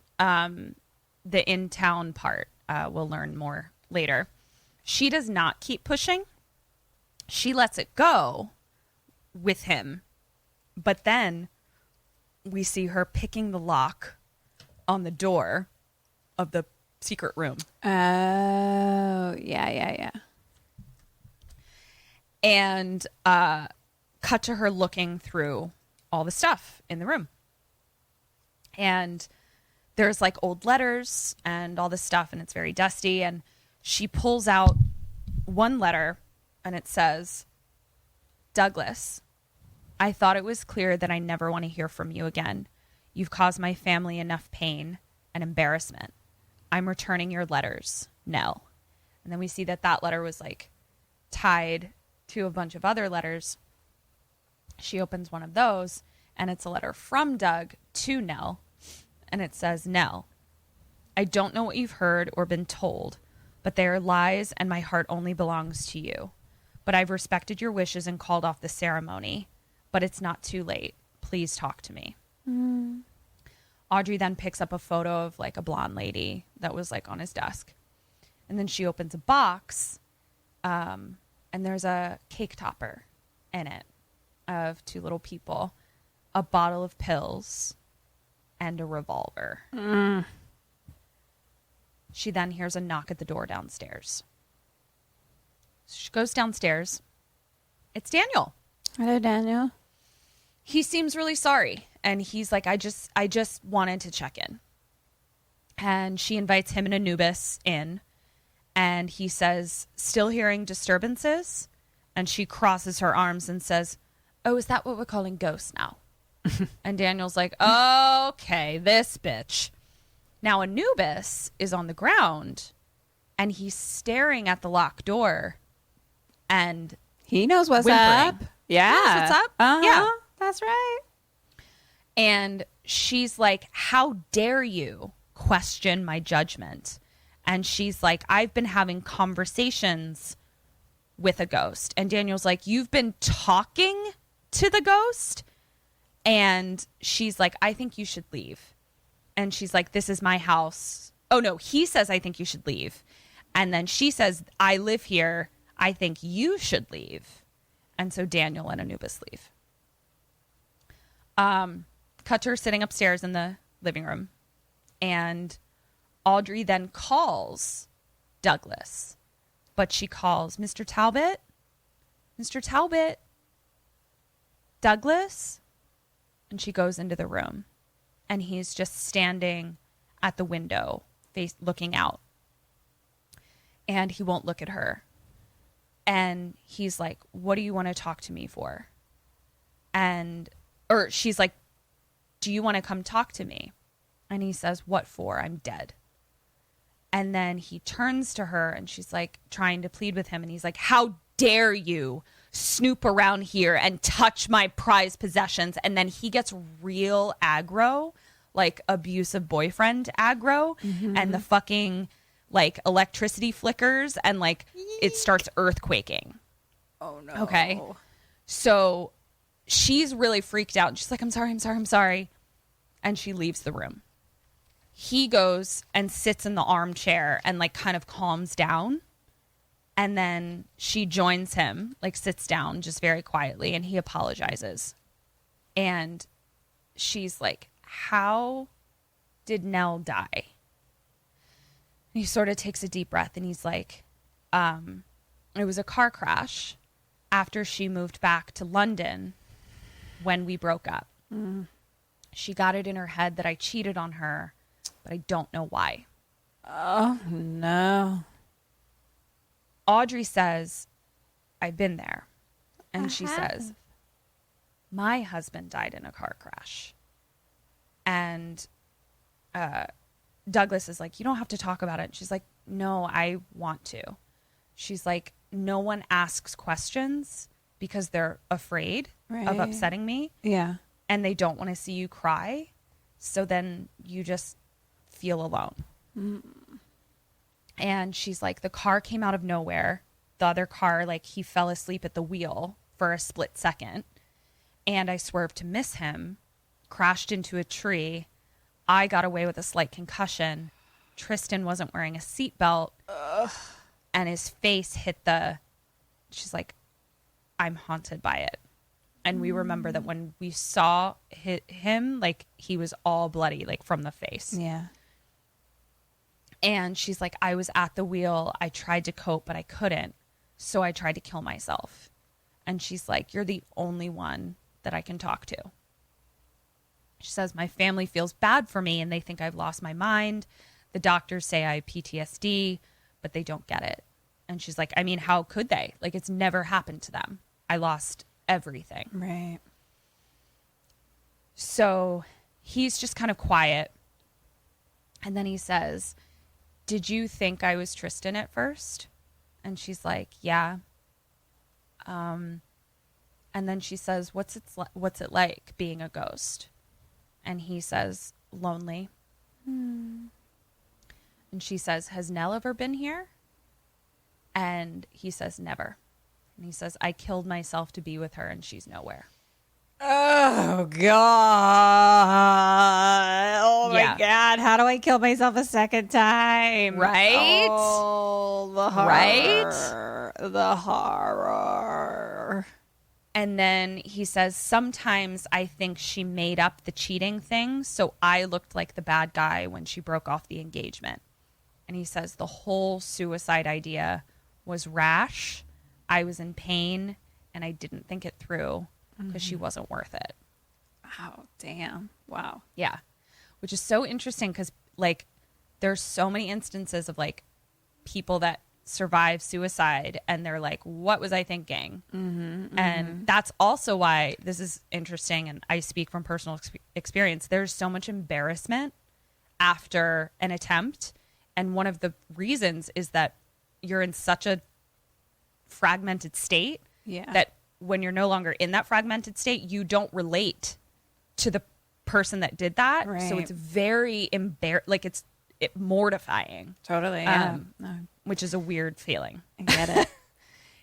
The in-town part, we'll learn more later. She does not keep pushing. She lets it go with him. But then we see her picking the lock on the door of the secret room. Oh, yeah. And cut to her looking through all the stuff in the room. And there's like old letters and all this stuff, and it's very dusty. And she pulls out one letter, and it says, Douglas, I thought it was clear that I never want to hear from you again. You've caused my family enough pain and embarrassment. I'm returning your letters, Nell. And then we see that that letter was like tied to a bunch of other letters. She opens one of those, and it's a letter from Doug to Nell. And it says, Nell, I don't know what you've heard or been told, but they are lies, and my heart only belongs to you. But I've respected your wishes and called off the ceremony. But it's not too late. Please talk to me. Audrey then picks up a photo of like a blonde lady that was like on his desk. And then she opens a box, and there's a cake topper in it of two little people, a bottle of pills, and a revolver. She then hears a knock at the door downstairs. She goes downstairs. It's Daniel. Hello, Daniel. He seems really sorry. And he's like, I just wanted to check in. And she invites him and Anubis in. And he says, still hearing disturbances? And she crosses her arms and says, oh, is that what we're calling ghosts now? And Daniel's like, okay, this bitch. Now Anubis is on the ground, and he's staring at the locked door. And he knows what's whimpering. up. Yeah. He knows what's up. Uh-huh. Yeah. That's right. And she's like, how dare you question my judgment? And she's like, I've been having conversations with a ghost. And Daniel's like, you've been talking to the ghost? And she's like, I think you should leave. And she's like, this is my house. Oh, no, he says, I think you should leave. And then she says, I live here. I think you should leave. And so Daniel and Anubis leave. Cut to her sitting upstairs in the living room. And Audrey then calls Douglas. But she calls, Mr. Talbot? Mr. Talbot? Douglas? And she goes into the room. And he's just standing at the window, looking out. And he won't look at her. And he's like, what do you want to talk to me for? Or she's like, do you want to come talk to me? And he says, what for? I'm dead. And then he turns to her, and she's like trying to plead with him. And he's like, how dare you snoop around here and touch my prized possessions? And then he gets real aggro, like abusive boyfriend aggro. And the fucking like electricity flickers, and like it starts earthquaking. Oh no. Okay. So she's really freaked out. She's like, I'm sorry. And she leaves the room. He goes and sits in the armchair and like kind of calms down. And then she joins him, like sits down just very quietly, and he apologizes. And she's like, how did Nell die? And he sort of takes a deep breath, and he's like, it was a car crash after she moved back to London when we broke up. She got it in her head that I cheated on her, but I don't know why. Oh, no. Audrey says, I've been there. And she says, my husband died in a car crash. And Douglas is like, you don't have to talk about it. And she's like, no, I want to. She's like, no one asks questions because they're afraid of upsetting me. Yeah. And they don't want to see you cry. So then you just feel alone. And she's like, the car came out of nowhere. The other car, like he fell asleep at the wheel for a split second. And I swerved to miss him, crashed into a tree. I got away with a slight concussion. Tristan wasn't wearing a seatbelt. And his face hit she's like, I'm haunted by it. And we remember that when we saw him, like he was all bloody, like from the face. Yeah. And she's like, I was at the wheel. I tried to cope, but I couldn't. So I tried to kill myself. And she's like, you're the only one that I can talk to. She says, my family feels bad for me and they think I've lost my mind. The doctors say I have PTSD, but they don't get it. And she's like, I mean, how could they? Like, it's never happened to them. I lost everything. Right. So he's just kind of quiet. And then he says, did you think I was Tristan at first? And she's like, yeah. And then she says, what's it like being a ghost? And he says, lonely. And she says, has Nell ever been here? And he says, never. And he says, I killed myself to be with her and she's nowhere. Oh, God. Oh, my God. How do I kill myself a second time? Right? Oh, the horror. Right? The horror. And then he says, sometimes I think she made up the cheating thing, so I looked like the bad guy when she broke off the engagement. And he says the whole suicide idea was rash. I was in pain, and I didn't think it through because she wasn't worth it. Oh, damn. Wow. Yeah. Which is so interesting because, like, there's so many instances of, like, people that survive suicide and they're like, what was I thinking? And that's also why this is interesting, and I speak from personal experience. There's so much embarrassment after an attempt, and one of the reasons is that you're in such a fragmented state that when you're no longer in that fragmented state, you don't relate to the person that did that. Right. So it's very it's mortifying. Totally. Yeah. No, Which is a weird feeling. I get it.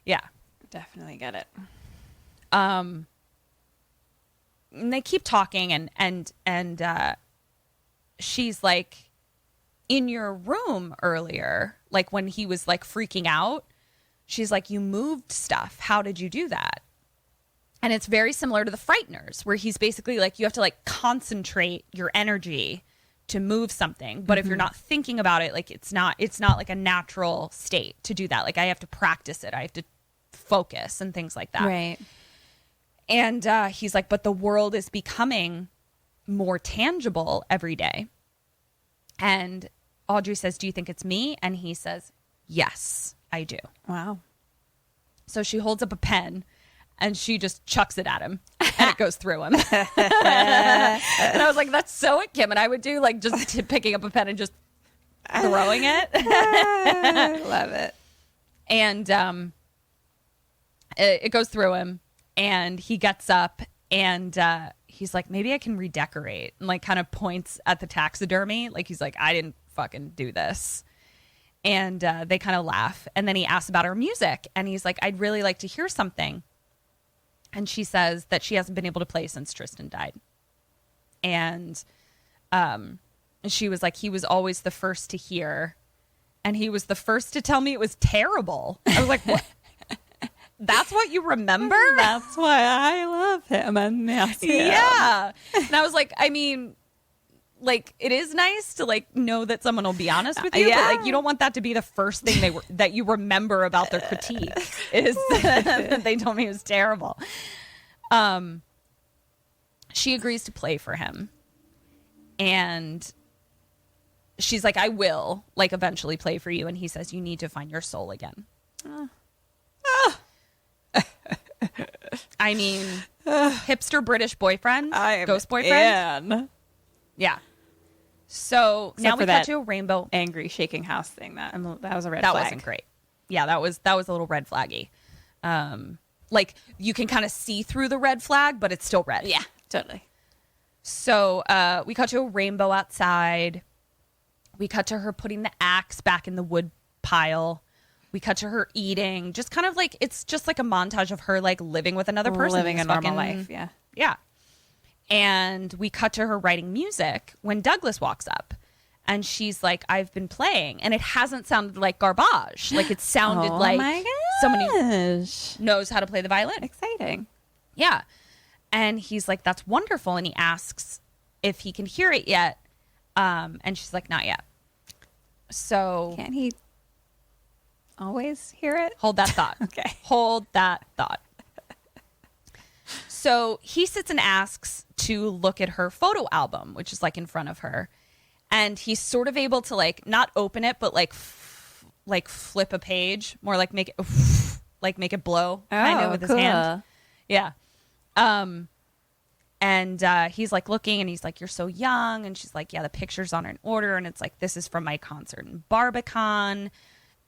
Yeah. Definitely get it. And they keep talking and she's like, in your room earlier, like when he was like freaking out, she's like, you moved stuff. How did you do that? And it's very similar to the Frighteners, where he's basically like, you have to like concentrate your energy to move something. But if you're not thinking about it, like it's not like a natural state to do that. Like I have to practice it. I have to focus and things like that. Right. And he's like, but the world is becoming more tangible every day. And Audrey says, do you think it's me? And he says, yes, I do. Wow. So she holds up a pen and she just chucks it at him and it goes through him. And I was like, that's so what Kim and I would do, like just picking up a pen and just throwing it. Love it. And it goes through him and he gets up and he's like, maybe I can redecorate, and like kind of points at the taxidermy. Like he's like, I didn't fucking do this. And they kind of laugh. And then he asks about her music and he's like, I'd really like to hear something. And she says that she hasn't been able to play since Tristan died. And she was like, he was always the first to hear. And he was the first to tell me it was terrible. I was like, what? That's what you remember? That's why I love him. And yes, yeah. And I was like, I mean, like, it is nice to like know that someone will be honest with you, but like you don't want that to be the first thing that you remember about their critique is that they told me it was terrible. She agrees to play for him, and she's like, I will like eventually play for you. And he says, you need to find your soul again. I mean, hipster British boyfriend, ghost boyfriend. Yeah. So Except now we cut to a rainbow. Angry shaking house thing. That was a red That flag. wasn't great. Yeah, that was a little red flaggy. Like you can kind of see through the red flag, but it's still red. Yeah, totally. So we cut to a rainbow outside. We cut to her putting the axe back in the wood pile. We cut to her eating. Just kind of like, it's just like a montage of her like living with another person. Living a normal life, yeah. Yeah. And we cut to her writing music when Douglas walks up. And she's like, I've been playing. And it hasn't sounded like garbage. Like it sounded like someone who knows how to play the violin. Exciting. Yeah. And he's like, that's wonderful. And he asks if he can hear it yet. And she's like, not yet. So Can't he always hear it? hold that thought. Okay. Hold that thought. So he sits and asks to look at her photo album, which is like in front of her. And he's sort of able to like not open it, but like flip a page, more like make it blow kind of with his hand. Yeah. And he's like looking and he's like, you're so young. And she's like, yeah, the pictures aren't in order. And it's like, this is from my concert in Barbican.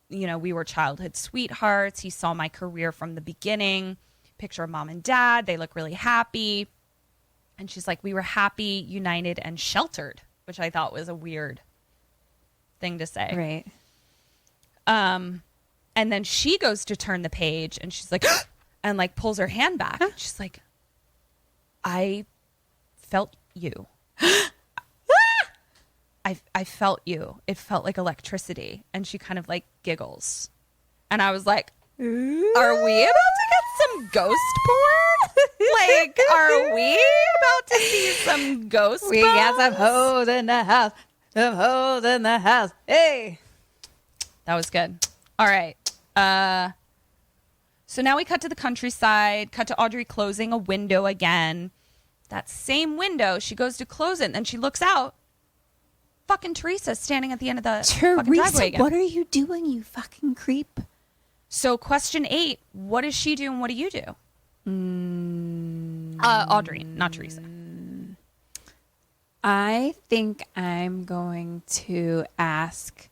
You know, we were childhood sweethearts. He saw my career from the beginning. Picture of mom and dad. They look really happy. And she's like, we were happy, united, and sheltered, which I thought was a weird thing to say. Right. And then she goes to turn the page and she's like, and like pulls her hand back. She's like, I felt you. I felt you. It felt like electricity. And she kind of like giggles. And I was like, are we about to get some ghost porn? Like, are we about to see some ghost We got some hoes in the house. Some hoes in the house. Hey. That was good. All right. So now we cut to the countryside, cut to Audrey closing a window again. That same window, she goes to close it, and then she looks out. Fucking Teresa standing at the end of the fucking driveway again. What are you doing, you fucking creep? So question 8, what does she do and what do you do? Audrey, not Teresa. I think I'm going to ask,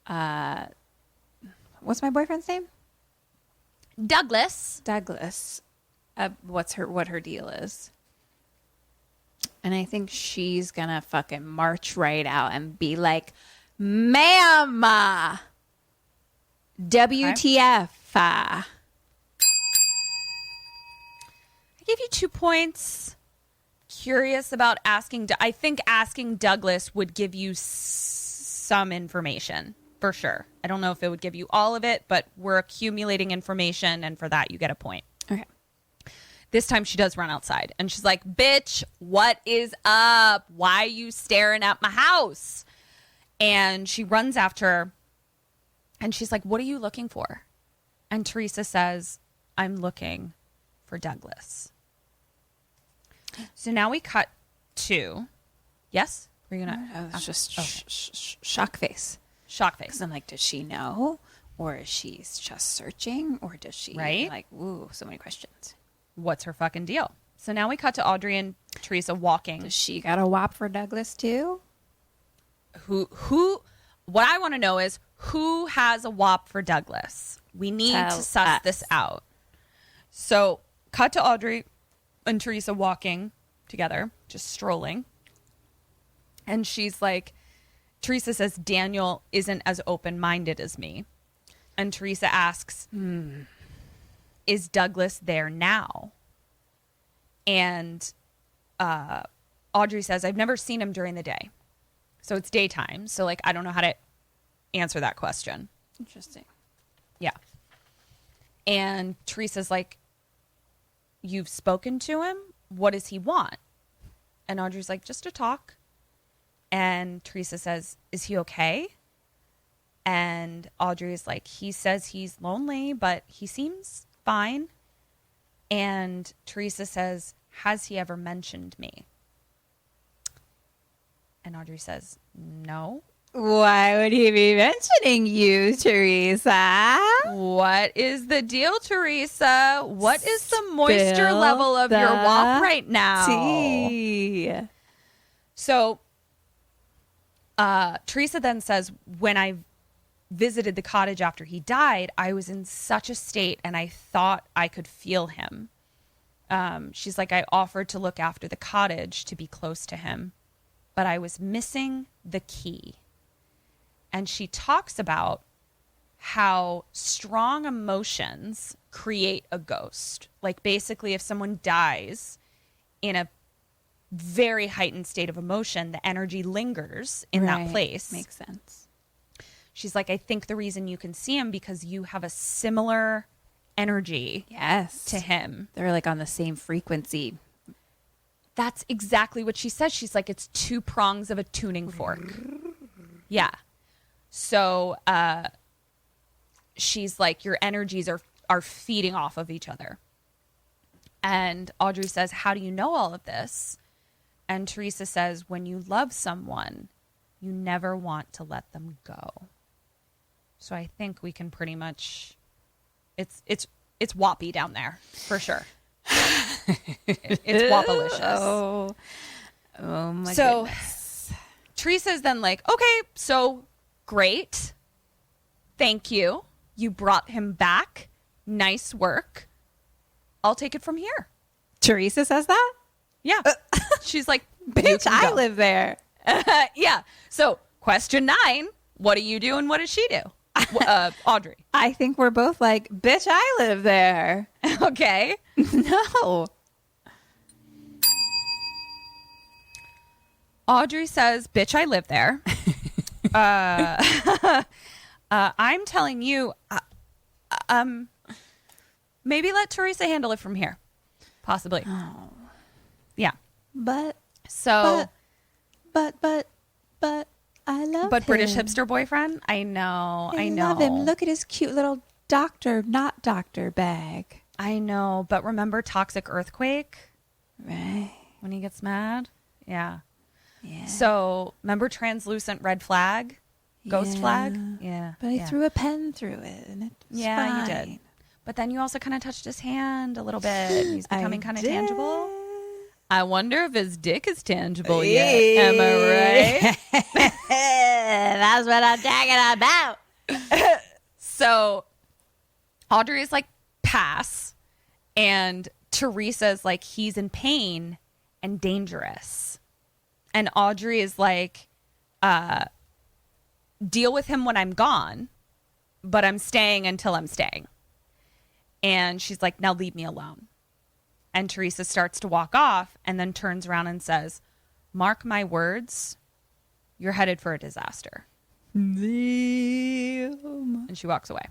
what's my boyfriend's name? Douglas, what her deal is. And I think she's gonna fucking march right out and be like, ma'am, WTF. I give you 2 points. Curious about asking. I think asking Douglas would give you some information for sure. I don't know if it would give you all of it, but we're accumulating information, and for that you get a point. Okay. This time she does run outside and she's like, bitch, what is up? Why are you staring at my house? And she runs after her and she's like, what are you looking for? And Teresa says, I'm looking for Douglas. So now we cut to, yes? Were you gonna? I was just shock face. Shock face. Because I'm like, does she know? Or is she just searching? Or does she, right? Like, ooh, so many questions. What's her fucking deal? So now we cut to Audrey and Teresa walking. Does she got a whop for Douglas too? Who, what I want to know is who has a whop for Douglas? We need to suss this out. So cut to Audrey and Teresa walking together, just strolling. And she's like, Teresa says, Daniel isn't as open-minded as me. And Teresa asks, is Douglas there now? And Audrey says, I've never seen him during the day. So it's daytime. So, like, I don't know how to answer that question. Interesting. Yeah. And Teresa's like, you've spoken to him? What does he want? And Audrey's like, just to talk. And Teresa says, is he okay? And Audrey's like, he says he's lonely, but he seems fine. And Teresa says, has he ever mentioned me? And Audrey says, no. Why would he be mentioning you, Teresa? What is the deal, Teresa? What is the moisture level of your wop right now? Tea. So Teresa then says, when I visited the cottage after he died, I was in such a state and I thought I could feel him. She's like, I offered to look after the cottage to be close to him, but I was missing the key. And she talks about how strong emotions create a ghost. Like basically if someone dies in a very heightened state of emotion, the energy lingers in that place. Makes sense. She's like, I think the reason you can see him because you have a similar energy to him. They're like on the same frequency. That's exactly what she says. She's like, it's 2 prongs of a tuning fork. Yeah. So she's like, your energies are feeding off of each other. And Audrey says, how do you know all of this? And Teresa says, when you love someone, you never want to let them go. So I think we can pretty much, it's whoppy down there for sure. It's whoppalicious. Oh my so goodness. Teresa's then like, okay, so great. Thank you. You brought him back. Nice work. I'll take it from here. Teresa says that? Yeah. She's like, bitch, I live there. Yeah. So question 9, what do you do and what does she do? Audrey. I think we're both like, bitch, I live there. Okay. No. Audrey says, bitch, I live there. I'm telling you, maybe let Teresa handle it from here. Possibly. Oh. Yeah. But I love But him. British hipster boyfriend? I know. I love him. Look at his cute little not doctor bag. I know. But remember Toxic Earthquake? Right. When he gets mad? Yeah. Yeah. So remember Translucent Red Flag? Ghost Flag? Yeah. But I threw a pen through it and it was Yeah, you fine. did. But then you also kind of touched his hand a little bit. He's becoming kind of tangible. I wonder if his dick is tangible yet. Am I right? That's what I'm talking about. So Audrey is like, pass. And Teresa's like, he's in pain and dangerous. And Audrey is like, deal with him when I'm gone, but I'm staying until I'm staying. And she's like, now leave me alone. And Teresa starts to walk off and then turns around and says, mark my words, you're headed for a disaster. And she walks away.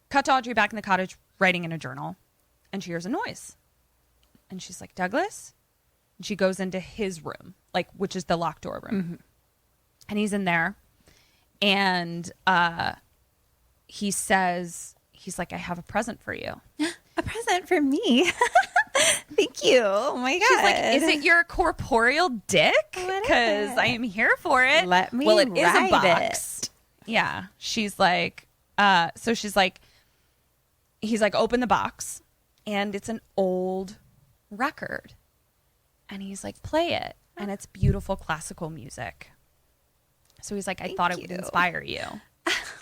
Cut to Audrey back in the cottage writing in a journal. And she hears a noise. And she's like, Douglas? And she goes into his room, like, which is the locked door room. Mm-hmm. And he's in there. And he says, he's like, I have a present for you. A present for me. Thank you. Oh my God. She's like, is it your corporeal dick? Because I am here for it. Let me Well, it is a ride box. it. Yeah. She's like, so she's like, he's like, open the box. And it's an old record. And he's like, play it. And it's beautiful classical music. So he's like, I thought it would inspire you.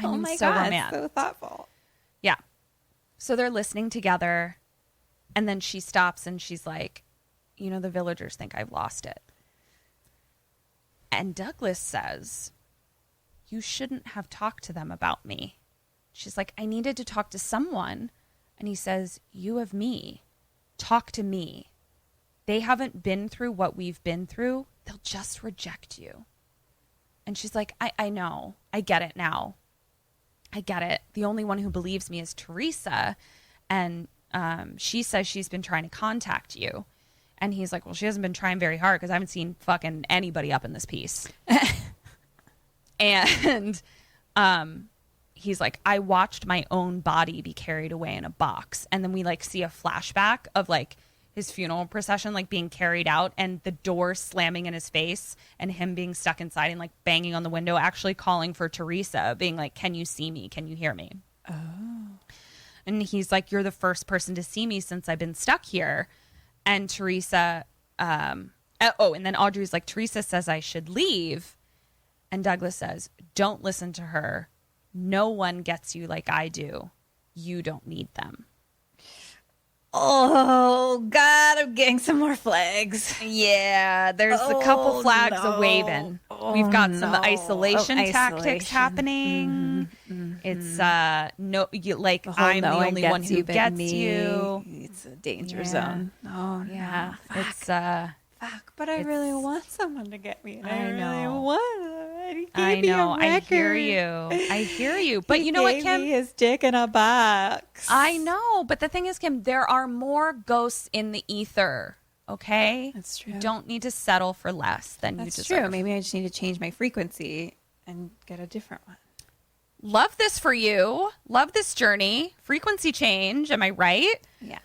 Oh my God, so thoughtful. Yeah. So they're listening together. And then she stops and she's like, you know, the villagers think I've lost it. And Douglas says, you shouldn't have talked to them about me. She's like, I needed to talk to someone. And he says, you have me. Talk to me. They haven't been through what we've been through. They'll just reject you. And she's like, I know. I get it now. I get it. The only one who believes me is Teresa. And she says she's been trying to contact you. And he's like, well, she hasn't been trying very hard because I haven't seen fucking anybody up in this piece. And he's like, I watched my own body be carried away in a box. And then we like see a flashback of like his funeral procession, like being carried out and the door slamming in his face and him being stuck inside and like banging on the window, actually calling for Teresa, being like, can you see me? Can you hear me? Oh. And he's like, you're the first person to see me since I've been stuck here. And Teresa, and then Audrey's like, Teresa says I should leave. And Douglas says, don't listen to her. No one gets you like I do. You don't need them. Oh, God, I'm getting some more flags. Yeah, there's a couple flags a-waving. We've got some isolation tactics happening. Mm-hmm. It's I'm the only one who gets you. It's a danger zone. Oh, yeah. No. It's fuck, but I really want someone to get me. I know. Really want. I know. I hear you. But you know what, Kim? Me his dick in a box. I know. But the thing is, Kim, there are more ghosts in the ether. Okay? That's true. You don't need to settle for less than you deserve. That's true. Maybe I just need to change my frequency and get a different one. love this for you. Love this journey. Frequency change. Am I right? Yeah.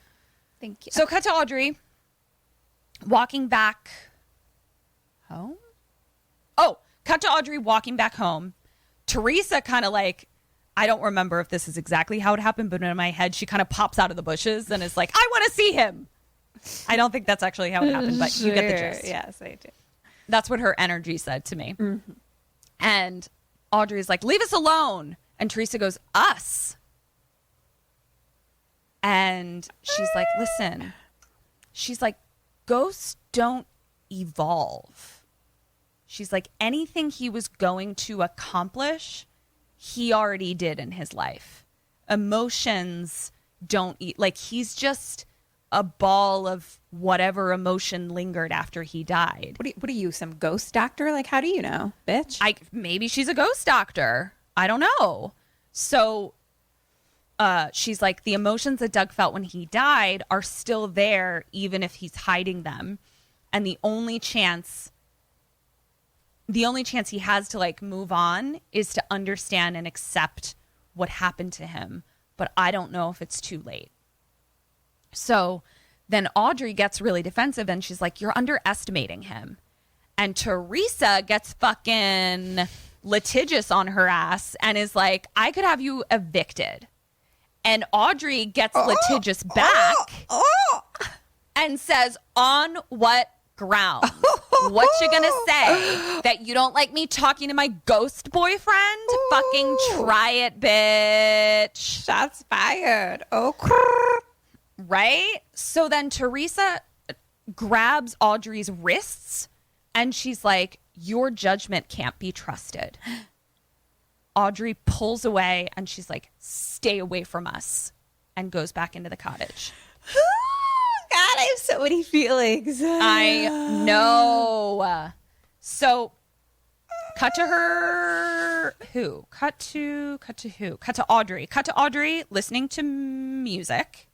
Thank you. So cut to Audrey walking back home. Oh, cut to Audrey walking back home. Teresa kind of like, I don't remember if this is exactly how it happened, but in my head, she kind of pops out of the bushes and is like, I want to see him. I don't think that's actually how it happened, but you get the gist. Yes, I do. That's what her energy said to me. And Audrey's like, leave us alone. And Teresa goes, us. And she's like, listen. She's like, ghosts don't evolve. She's like, anything he was going to accomplish, he already did in his life. Emotions don't eat. Like, he's just a ball of whatever emotion lingered after he died. What are you, some ghost doctor? Like, how do you know, bitch? Maybe she's a ghost doctor. I don't know. So she's like, the emotions that Doug felt when he died are still there, even if he's hiding them. And the only chance he has to like move on is to understand and accept what happened to him. But I don't know if it's too late. So then Audrey gets really defensive and she's like, you're underestimating him. And Teresa gets fucking litigious on her ass and is like, I could have you evicted. And Audrey gets litigious back and says, on what ground? What you gonna say? That you don't like me talking to my ghost boyfriend? Fucking try it, bitch. Shots fired. Oh, right? So then Teresa grabs Audrey's wrists and she's like, your judgment can't be trusted. Audrey pulls away and she's like, stay away from us, and goes back into the cottage. God, I have so many feelings. I know. So cut to her. Who? Cut to who? Cut to Audrey. Cut to Audrey listening to music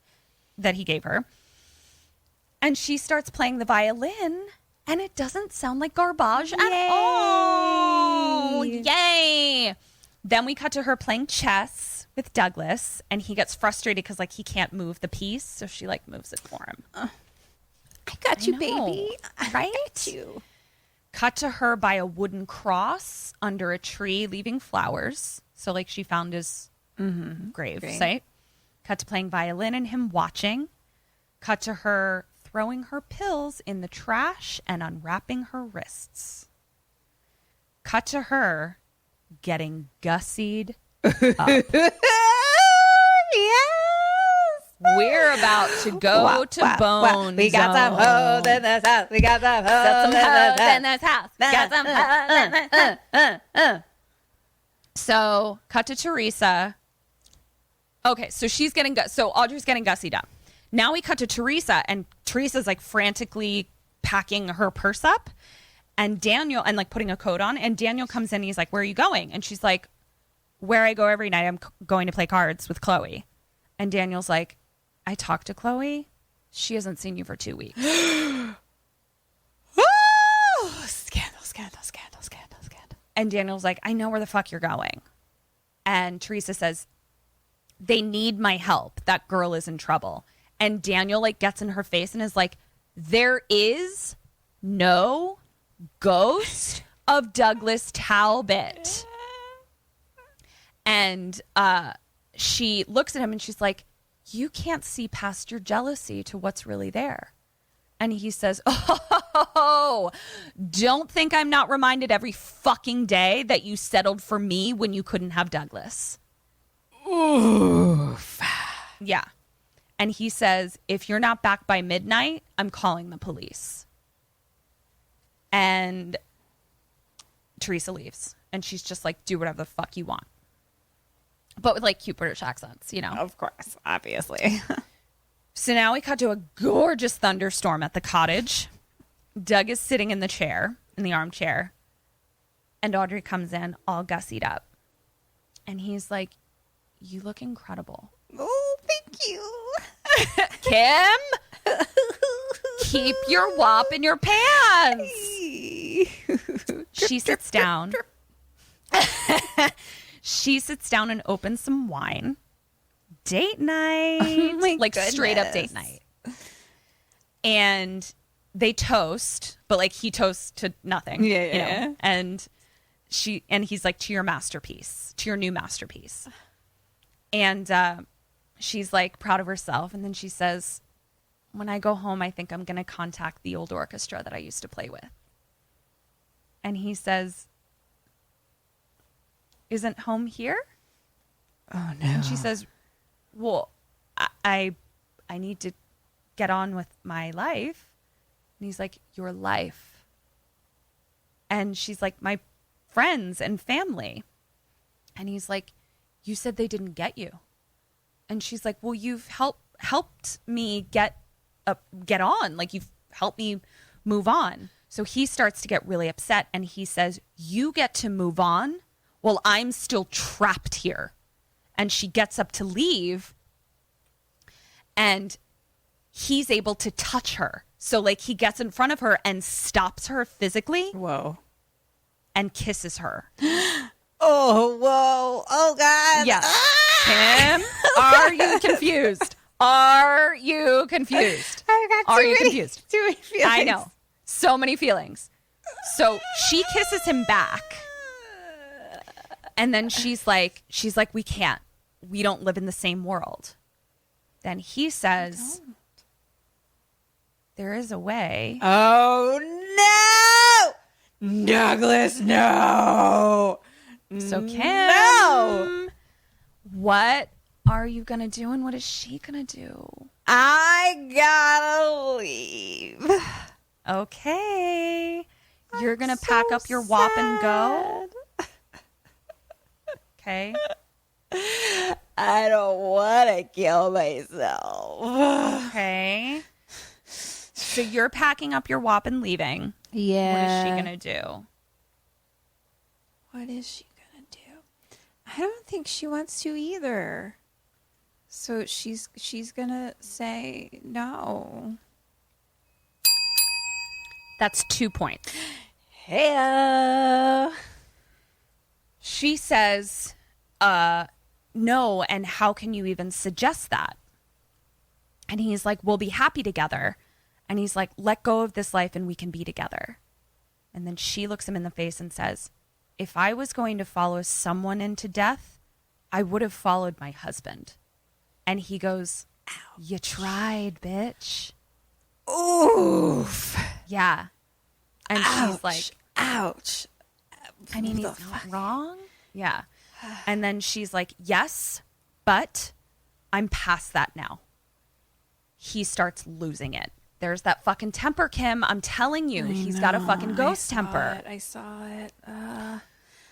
that he gave her. And she starts playing the violin and it doesn't sound like garbage at all. Yay. Then we cut to her playing chess with Douglas and he gets frustrated because like he can't move the piece. So she like moves it for him. I got you, baby. Right? I got you. Cut to her by a wooden cross under a tree, leaving flowers. So like she found his grave site. Cut to playing violin and him watching. Cut to her throwing her pills in the trash and unwrapping her wrists. Cut to her getting gussied up. Yes. We're about to go to Bone We got some hoes in this house. We got some hoes in this house. Got some hoes in this house. So, cut to Teresa. Okay, so Audrey's getting gussied up. Now we cut to Teresa, and Teresa's like frantically packing her purse up, and Daniel, and like putting a coat on, and Daniel comes in and he's like, where are you going? And she's like, where I go every night, I'm going to play cards with Chloe. And Daniel's like, I talked to Chloe. She hasn't seen you for 2 weeks. Scandal. And Daniel's like, I know where the fuck you're going. And Teresa says, they need my help. That girl is in trouble. And Daniel like gets in her face and is like, there is no ghost of Douglas Talbot. And she looks at him and she's like, you can't see past your jealousy to what's really there. And he says, oh, don't think I'm not reminded every fucking day that you settled for me when you couldn't have Douglas. Oof. Yeah. And he says, if you're not back by midnight, I'm calling the police. And Teresa leaves. And she's just like, do whatever the fuck you want. But with like cute British accents, you know. Of course, obviously. So now we cut to a gorgeous thunderstorm at the cottage. Doug is sitting in the armchair. And Audrey comes in all gussied up. And he's like, you look incredible. Oh, thank you. Kim, keep your wop in your pants. She sits down. She sits down and opens some wine. Date night. Oh my like goodness. straight up date night. And they toast, but like he toasts to nothing. Yeah, you know? yeah. And he's like, to your masterpiece, to your new masterpiece. And she's like proud of herself. And then she says, when I go home, I think I'm going to contact the old orchestra that I used to play with. And he says, isn't home here? Oh, no. And she says, well, I need to get on with my life. And he's like, your life. And she's like, my friends and family. And he's like, you said they didn't get you. And she's like, well, you've helped me get on. Like, you've helped me move on. So he starts to get really upset and he says, you get to move on while I'm still trapped here. And she gets up to leave and he's able to touch her. So like he gets in front of her and stops her physically. Whoa. And kisses her. Oh, whoa. Oh, God. Yeah. Kim, are you confused? Are you confused? I've got Are you confused? Too many feelings. I know. So many feelings. So she kisses him back. And then she's like, we can't. We don't live in the same world. Then he says, there is a way. Oh, no. Douglas, no. So Kim, No. what are you going to do and what is she going to do? I gotta leave. Okay. You're going to pack up your wop and go? Okay. I don't want to kill myself. Okay. So you're packing up your wop and leaving. Yeah. What is she going to do? What is she going to do? I don't think she wants to either. So she's going to say no. That's 2 points. Hey. She says, no, and how can you even suggest that? And he's like, we'll be happy together. And he's like, let go of this life and we can be together. And then she looks him in the face and says, if I was going to follow someone into death, I would have followed my husband. And he goes, you tried, bitch. Oof. Yeah. And she's like, ouch. I mean, he's not wrong. Yeah. And then she's like, yes, but I'm past that now. He starts losing it. There's that fucking temper, Kim. I'm telling you, he's got a fucking ghost temper. I saw it.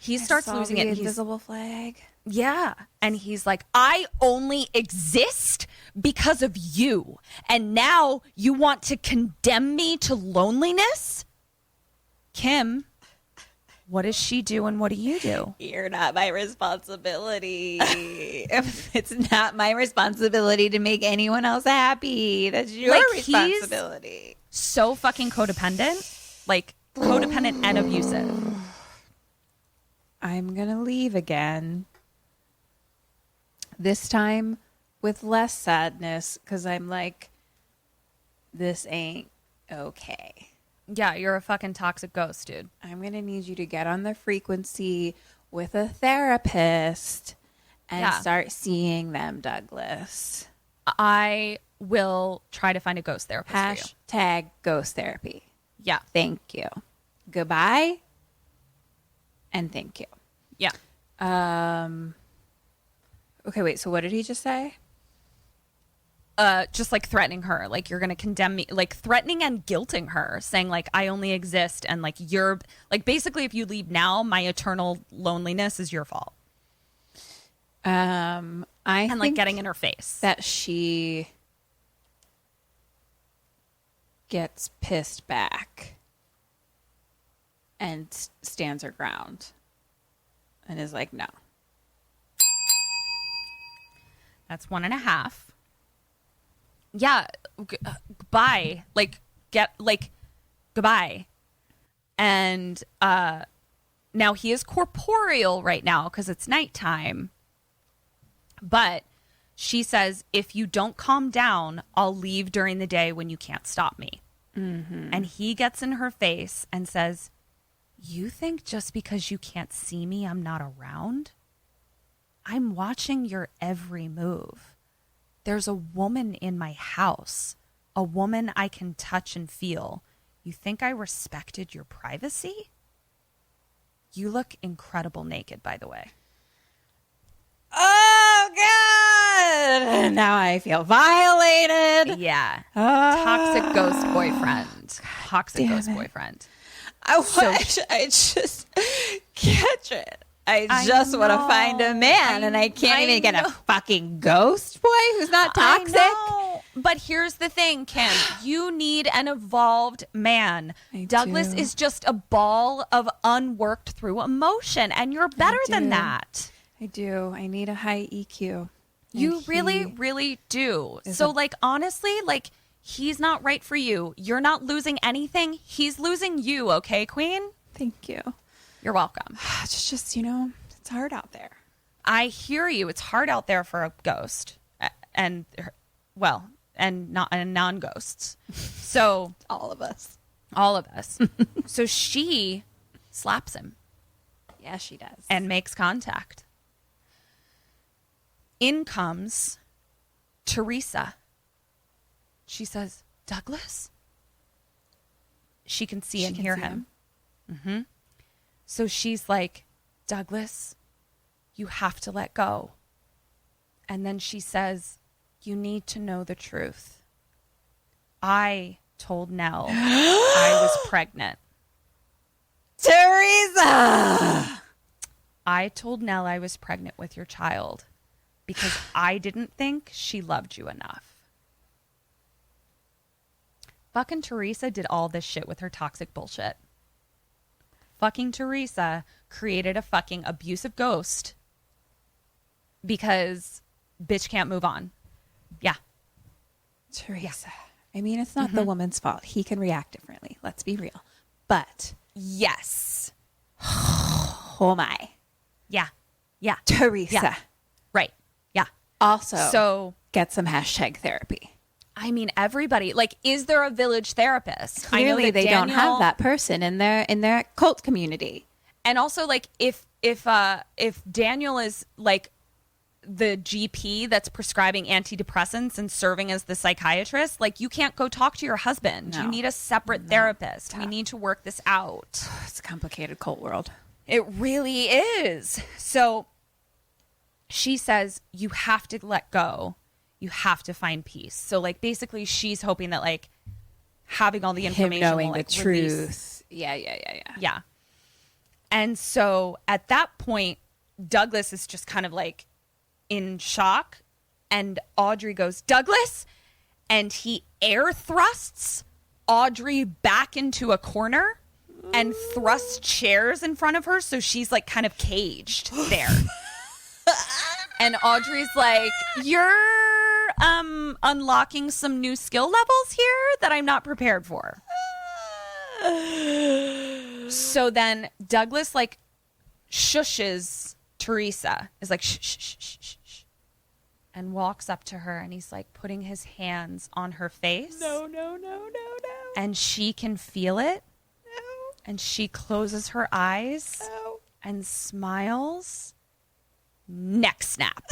He starts losing it. The And invisible flag. yeah. And he's like, I only exist because of you. And now you want to condemn me to loneliness? Kim, what does she do and what do you do? You're not my responsibility. It's not my responsibility to make anyone else happy. That's your responsibility. So fucking codependent. Like, codependent and abusive. I'm going to leave again. This time with less sadness because I'm like, this ain't okay. Yeah, you're a fucking toxic ghost, dude. I'm going to need you to get on the frequency with a therapist and start seeing them, Douglas. I will try to find a ghost therapist for you. Hashtag ghost therapy. Yeah. Thank you. Goodbye. And thank you. Yeah. Okay, wait. So what did he just say? Just like threatening her, like you're gonna condemn me, like threatening and guilting her, saying like I only exist and like you're like basically if you leave now, my eternal loneliness is your fault. And like getting in her face. That she gets pissed back and stands her ground and is like, no. That's 1.5. Yeah, goodbye. Like, goodbye. And Now he is corporeal right now because it's nighttime. But she says, if you don't calm down, I'll leave during the day when you can't stop me. Mm-hmm. And he gets in her face and says, you think just because you can't see me, I'm not around? I'm watching your every move. There's a woman in my house, a woman I can touch and feel. You think I respected your privacy? You look incredible naked, by the way. Oh, God. Now I feel violated. Yeah. Toxic ghost boyfriend. Toxic ghost boyfriend. I just Ketryn. I just want to find a man, and I can't even get a fucking ghost boy who's not toxic. But here's the thing, Kim. You need an evolved man. Douglas is just a ball of unworked through emotion, and you're better than that. I do. I need a high EQ. You really, really do. So, like, honestly, like, he's not right for you. You're not losing anything. He's losing you, okay, Queen? Thank you. You're welcome. It's just, you know, it's hard out there. I hear you. It's hard out there for a ghost and non-ghosts. So all of us. So she slaps him. Yeah, she does. And makes contact. In comes Teresa. She says, Douglas? She can see and hear him. Mm-hmm. So she's like, Douglas, you have to let go. And then she says, you need to know the truth. I told Nell I was pregnant. Teresa! I told Nell I was pregnant with your child because I didn't think she loved you enough. Fucking Teresa did all this shit with her toxic bullshit. Fucking Teresa created a fucking abusive ghost because bitch can't move on. Yeah. Teresa. I mean, it's not the woman's fault. He can react differently. Let's be real. But yes. Oh my. Yeah. Yeah. Teresa. Yeah. Right. Yeah. Also, so get some hashtag therapy. I mean, everybody, like, is there a village therapist? Clearly, they don't have that person in their cult community. And also, like, if Daniel is like the GP that's prescribing antidepressants and serving as the psychiatrist, like, you can't go talk to your husband. No. You need a separate therapist. Yeah. We need to work this out. It's a complicated cult world. It really is. So she says, you have to let go. You have to find peace. So, like, basically she's hoping that, like, having all the information, knowing will, like, the truth. Release. Yeah. And so at that point, Douglas is just kind of like in shock, and Audrey goes, Douglas, and he air thrusts Audrey back into a corner and thrusts chairs in front of her, so she's like kind of caged there. And Audrey's like, you're unlocking some new skill levels here that I'm not prepared for. So then Douglas like shushes Teresa, is like shh, shh, shh, shh, shh, and walks up to her, and he's like putting his hands on her face. No. And she can feel it. No. And she closes her eyes and smiles. Neck snap.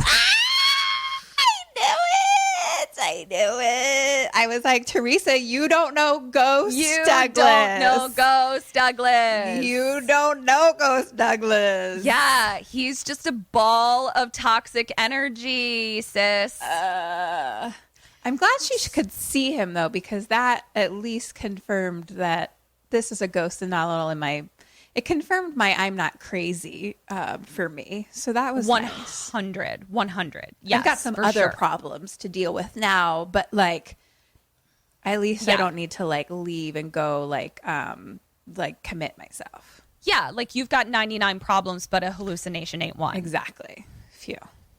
I knew it. I was like, Teresa, you don't know Ghost Douglas. You don't know Ghost Douglas. You don't know Ghost Douglas. Yeah, he's just a ball of toxic energy, sis. I'm glad she could see him, though, because that at least confirmed that this is a ghost and not all in my... It confirmed my I'm not crazy for me. So that was 100. Nice. 100. Yes, I've got some other problems to deal with now, but like at least I don't need to like leave and go like commit myself. Yeah, like you've got 99 problems, but a hallucination ain't one. Exactly. Phew.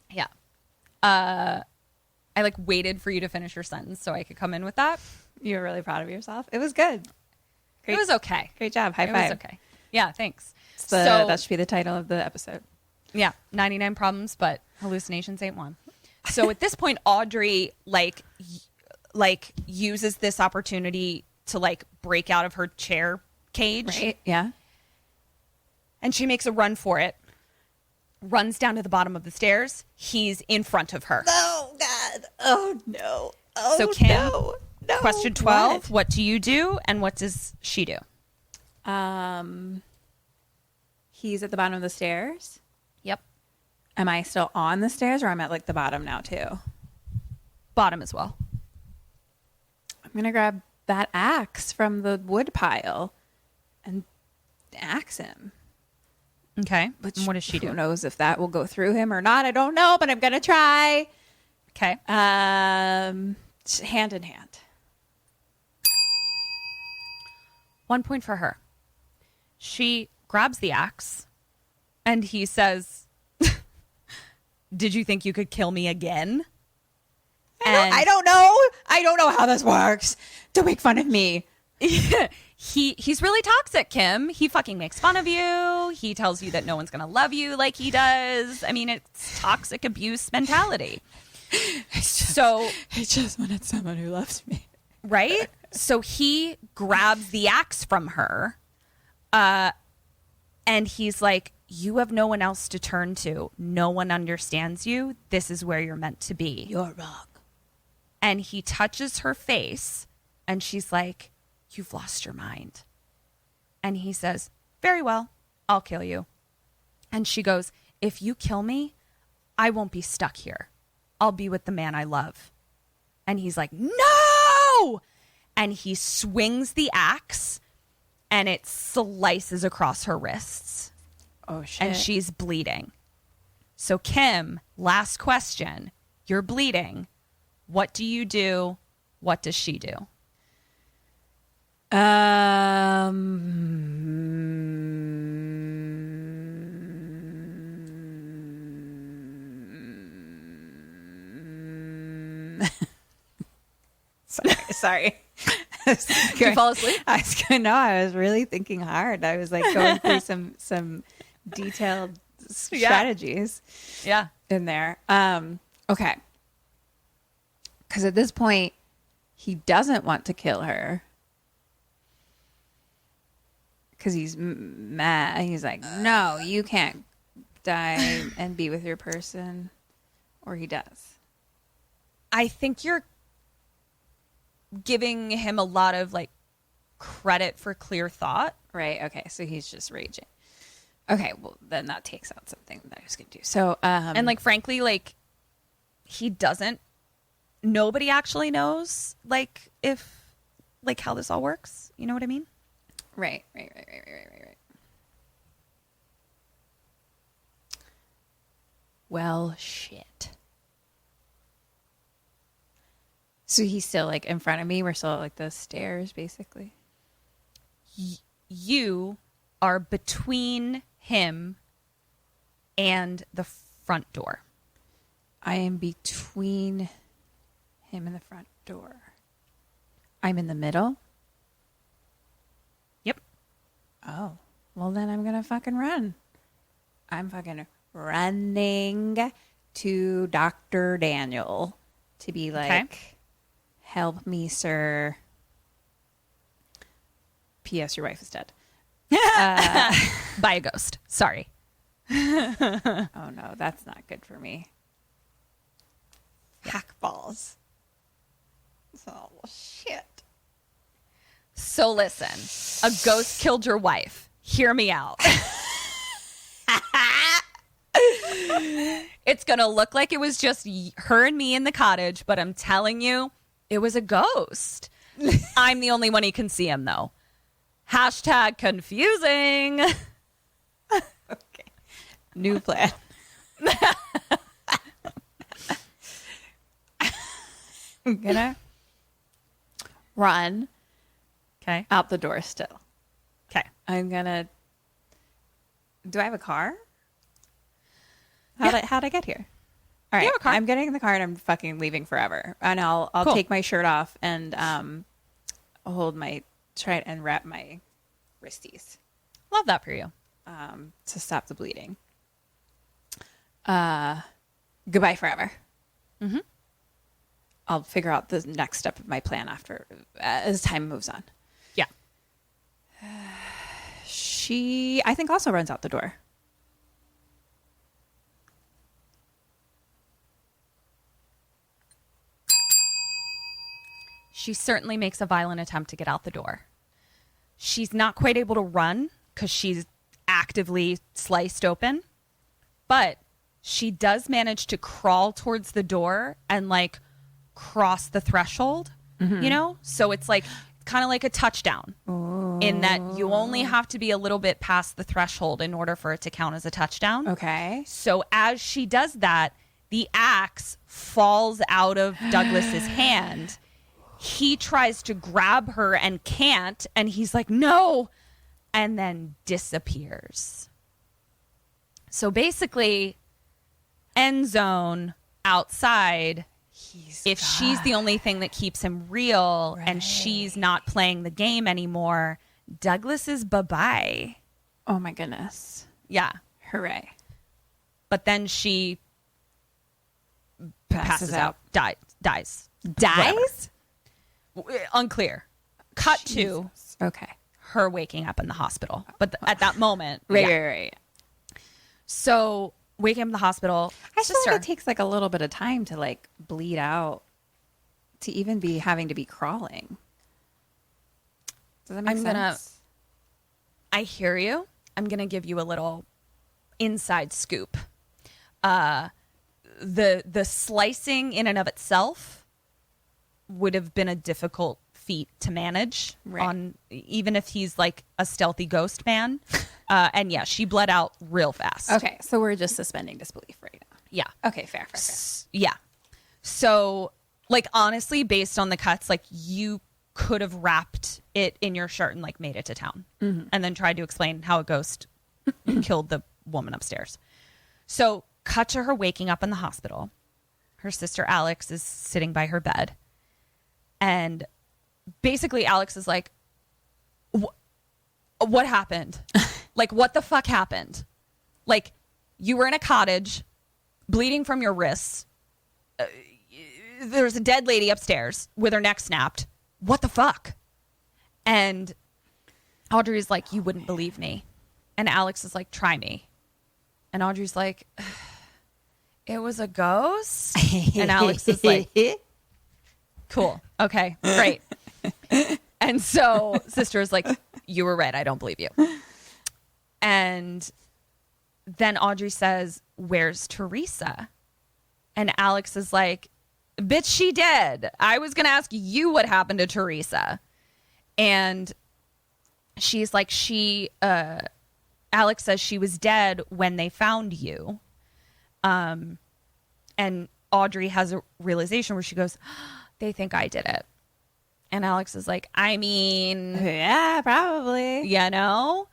Yeah. I like waited for you to finish your sentence so I could come in with that. You were really proud of yourself. It was good. Great. It was okay. Great job. High five. It was okay. Yeah, thanks. That should be the title of the episode. Yeah, 99 problems, but hallucinations ain't one. So at this point, Audrey like uses this opportunity to like break out of her chair cage. Right? Yeah. And she makes a run for it. Runs down to the bottom of the stairs. He's in front of her. Oh God. Oh no. Oh so Kim, no. question 12. What do you do and what does she do? He's at the bottom of the stairs. Yep. Am I still on the stairs or I'm at like the bottom now too? Bottom as well. I'm going to grab that axe from the wood pile and axe him. Okay. What does she do? Who knows if that will go through him or not? I don't know, but I'm going to try. Okay. Hand in hand. 1 point for her. She grabs the axe and he says, did you think you could kill me again? I don't know. I don't know how this works. Don't make fun of me. He's really toxic, Kim. He fucking makes fun of you. He tells you that no one's going to love you like he does. I mean, it's toxic abuse mentality. I just wanted someone who loves me. Right? So he grabs the axe from her. And he's like, you have no one else to turn to. No one understands you. This is where you're meant to be. You're wrong. And he touches her face and she's like, you've lost your mind. And he says, very well, I'll kill you. And she goes, if you kill me, I won't be stuck here. I'll be with the man I love. And he's like, no! And he swings the axe and it slices across her wrists. Oh, shit. And she's bleeding. So Kim, last question. You're bleeding. What do you do? What does she do? Sorry. Did you fall asleep? I was really thinking hard. I was like going through some detailed strategies. Yeah. In there. Okay. Because at this point, he doesn't want to kill her. Because he's mad. He's like, no, you can't die and be with your person. Or he does. I think you're giving him a lot of like credit for clear thought. Right. Okay. So he's just raging. Okay. Well, then that takes out something that I was going to do. So, and like, frankly, like he doesn't, nobody actually knows like if, like how this all works. You know what I mean? Right. Well, shit. So he's still like in front of me. We're still at like the stairs, basically. You are between him and the front door. I am between him and the front door. I'm in the middle. Yep. Oh, well then I'm going to fucking run. I'm fucking running to Dr. Daniel to be like, okay. Help me, sir. P.S. Your wife is dead. By a ghost. Sorry. Oh, no. That's not good for me. Hack balls. Oh, shit. So listen. A ghost killed your wife. Hear me out. It's going to look like it was just her and me in the cottage, but I'm telling you, it was a ghost. I'm the only one who can see him, though. Hashtag confusing. Okay. New plan. I'm going to run out the door still. Okay. I'm going to... Do I have a car? How'd I get here? All right, I'm getting in the car and I'm fucking leaving forever. And I'll take my shirt off and try and wrap my wristies. Love that for you. To stop the bleeding. Goodbye forever. Mm-hmm. I'll figure out the next step of my plan after as time moves on. Yeah. She, I think, also runs out the door. She certainly makes a violent attempt to get out the door. She's not quite able to run because she's actively sliced open, but she does manage to crawl towards the door and like cross the threshold, you know? So it's like kind of like a touchdown in that you only have to be a little bit past the threshold in order for it to count as a touchdown. Okay. So as she does that, the axe falls out of Douglas's hand. He tries to grab her and can't, and he's like, no, and then disappears. So basically, end zone outside, if she's the only thing that keeps him real and she's not playing the game anymore, Douglas is bye-bye. Oh my goodness. Yeah. Hooray. But then she passes out. Dies. Dies? Whatever. Unclear. Cut to okay. her waking up in the hospital. But at that moment. Right. So waking up in the hospital. I feel like it takes like a little bit of time to like bleed out to even be having to be crawling. Does that make sense? I hear you. I'm going to give you a little inside scoop. The slicing in and of itself would have been a difficult feat to manage on, even if he's like a stealthy ghost man. And yeah, she bled out real fast. Okay, so we're just suspending disbelief right now. Yeah. Okay, fair. Yeah. So, like, honestly, based on the cuts, like, you could have wrapped it in your shirt and like made it to town, and then tried to explain how a ghost killed the woman upstairs. So, cut to her waking up in the hospital. Her sister Alex is sitting by her bed. And basically Alex is like, what happened? Like, what the fuck happened? Like, you were in a cottage, bleeding from your wrists. There's a dead lady upstairs with her neck snapped. What the fuck? And Audrey's like, you wouldn't believe me. And Alex is like, try me. And Audrey's like, it was a ghost? And Alex is like, cool. Okay, great. And so sister is like, you were right. I don't believe you. And then Audrey says, where's Teresa? And Alex is like, bitch, she dead. I was going to ask you what happened to Teresa. And she's like, Alex says she was dead when they found you. And Audrey has a realization where she goes, they think I did it. And Alex is like, I mean, yeah, probably. You know?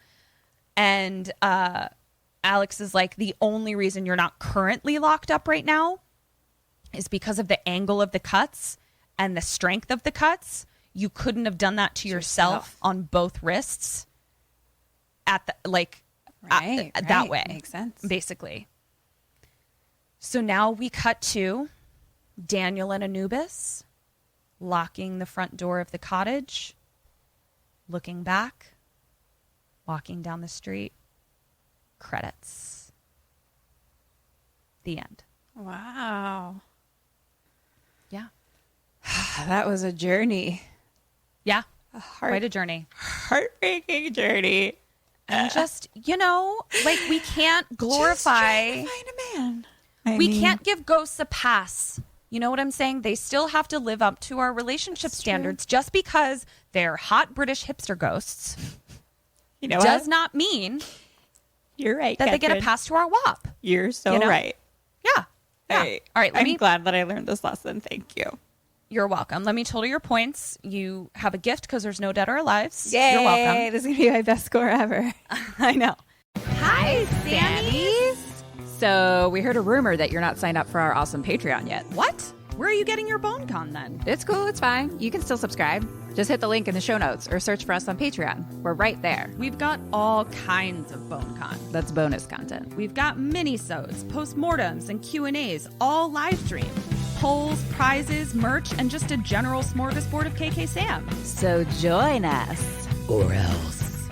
And Alex is like, the only reason you're not currently locked up right now is because of the angle of the cuts and the strength of the cuts. You couldn't have done that to yourself on both wrists at the, like, that way. Makes sense. Basically. So now we cut to Daniel and Anubis locking the front door of the cottage, looking back, walking down the street. Credits. The end. Wow. Yeah. That was a journey. Yeah. Quite a journey. Heartbreaking journey. And just, you know, like, we can't glorify. Just trying to find a man. We can't give ghosts a pass. You know what I'm saying? They still have to live up to our relationship standards. Just because they're hot British hipster ghosts, you know, does not mean you're right that Ketryn. they get a pass to our WAP. You're so right. Yeah. All right. I'm glad that I learned this lesson. Thank you. You're welcome. Let me total your points. You have a gift because there's no dead or alive. Yay. You're welcome. This is going to be my best score ever. I know. Hi, Sammies. So we heard a rumor that you're not signed up for our awesome Patreon yet. What? Where are you getting your BoneCon then? It's cool. It's fine. You can still subscribe. Just hit the link in the show notes or search for us on Patreon. We're right there. We've got all kinds of BoneCon. That's bonus content. We've got mini-sodes, postmortems, and Q&As, all live stream. Polls, prizes, merch, and just a general smorgasbord of KK Sam. So join us. Or else.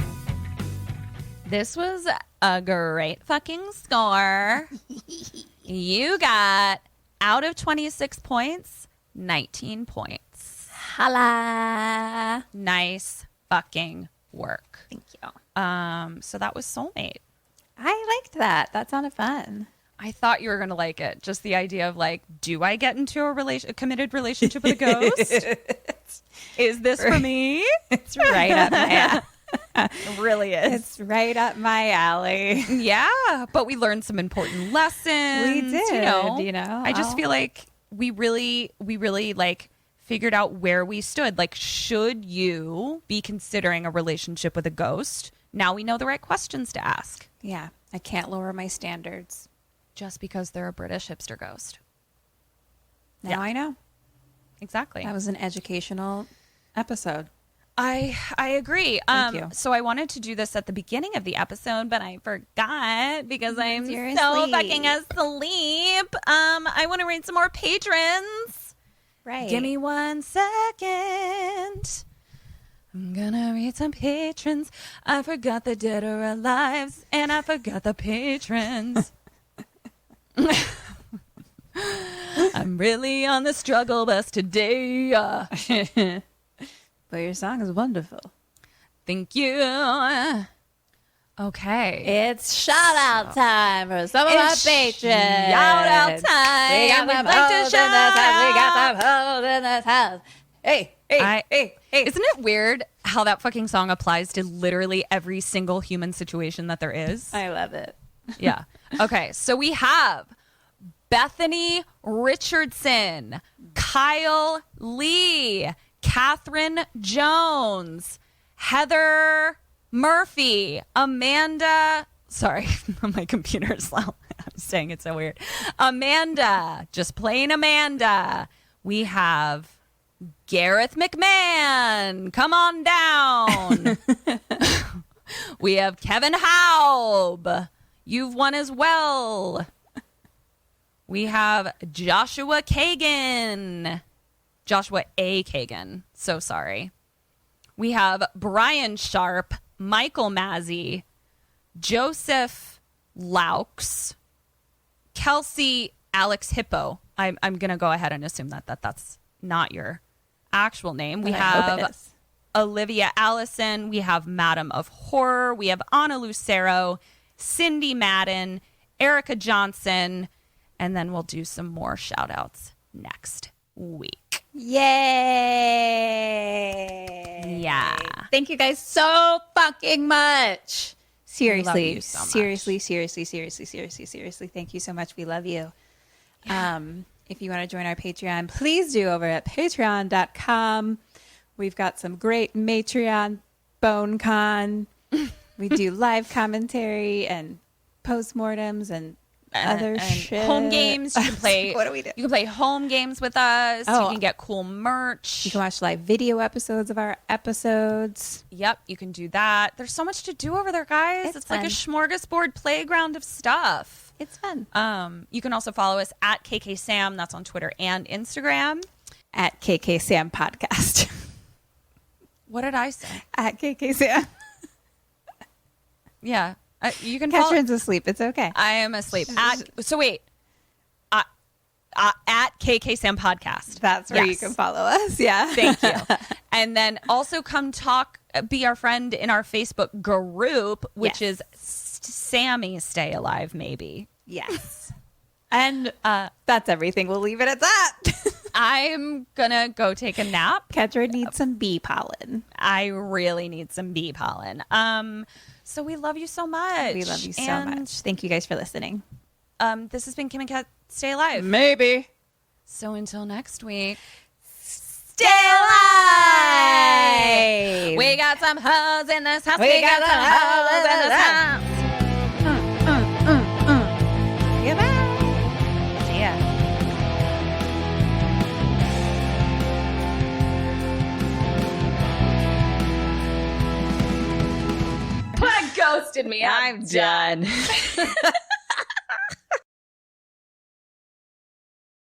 This was a great fucking score. You got, out of 26 points, 19 points. Holla. Nice fucking work. Thank you. So that was Soulmate. I liked that. That sounded fun. I thought you were going to like it. Just the idea of like, do I get into a committed relationship with a ghost? Is this for me? It's right up my alley. It really is. It's right up my alley. Yeah, but we learned some important lessons. We did, you know. I just feel like we really like figured out where we stood. Like, should you be considering a relationship with a ghost? Now we know the right questions to ask. Yeah, I can't lower my standards. Just because they're a British hipster ghost. Now I know. Exactly. That was an educational episode. I agree. Thank you. So I wanted to do this at the beginning of the episode, but I forgot because I'm You're so asleep. fucking asleep. I want to read some more patrons. Right. Give me 1 second. I'm gonna read some patrons. I forgot the dead or alive, and I forgot the patrons. I'm really on the struggle bus today. But your song is wonderful. Thank you. Okay. It's shout out time for some of our patrons. Shout out time. We got some hoes in this house. We got some hoes in this house. Hey. Isn't it weird how that fucking song applies to literally every single human situation that there is? I love it. Yeah. Okay. So we have Bethany Richardson, Kyle Lee, Catherine Jones, Heather Murphy, Amanda. Sorry, my computer is loud. I'm saying it so weird. Amanda, just plain Amanda. We have Gareth McMahon. Come on down. We have Kevin Haub. You've won as well. We have Joshua Kagan. Joshua A. Kagan. So sorry. We have Brian Sharp, Michael Mazzy, Joseph Laux, Kelsey Alex Hippo. I'm going to go ahead and assume that's not your actual name. We have Olivia Allison. We have Madam of Horror. We have Anna Lucero, Cindy Madden, Erica Johnson, and then we'll do some more shout outs next week. Yay! Yeah. Thank you guys so fucking much. Seriously, Love you so much. seriously. Thank you so much. We love you. Yeah. If you want to join our Patreon, please do over at patreon.com. We've got some great Matreon BoneCon. We do live commentary and postmortems and other shit. Home games. You can play. What do we do? You can play home games with us. Oh. You can get cool merch. You can watch live video episodes of our episodes. Yep, you can do that. There's so much to do over there, guys. It's like a smorgasbord playground of stuff. It's fun. You can also follow us at kkSam. That's on Twitter and Instagram. At kksampodcast. What did I say? At kkSam. Yeah. You can follow. Ketryn's asleep. It's okay. I am asleep. At KK Sam Podcast. That's where you Yes. can follow us. Yeah. Thank you. And then also come be our friend in our Facebook group, which is Sammies Stay Alive, maybe. Yes. And that's everything. We'll leave it at that. I'm going to go take a nap. Ketryn needs some bee pollen. I really need some bee pollen. So we love you so much. We love you so much. Thank you guys for listening. This has been Kim and Kat Stay Alive. Maybe. So until next week, Stay alive. we got some hoes in this house. We got some hoes in this house. Goodbye. See ya. ghosted me. I'm done.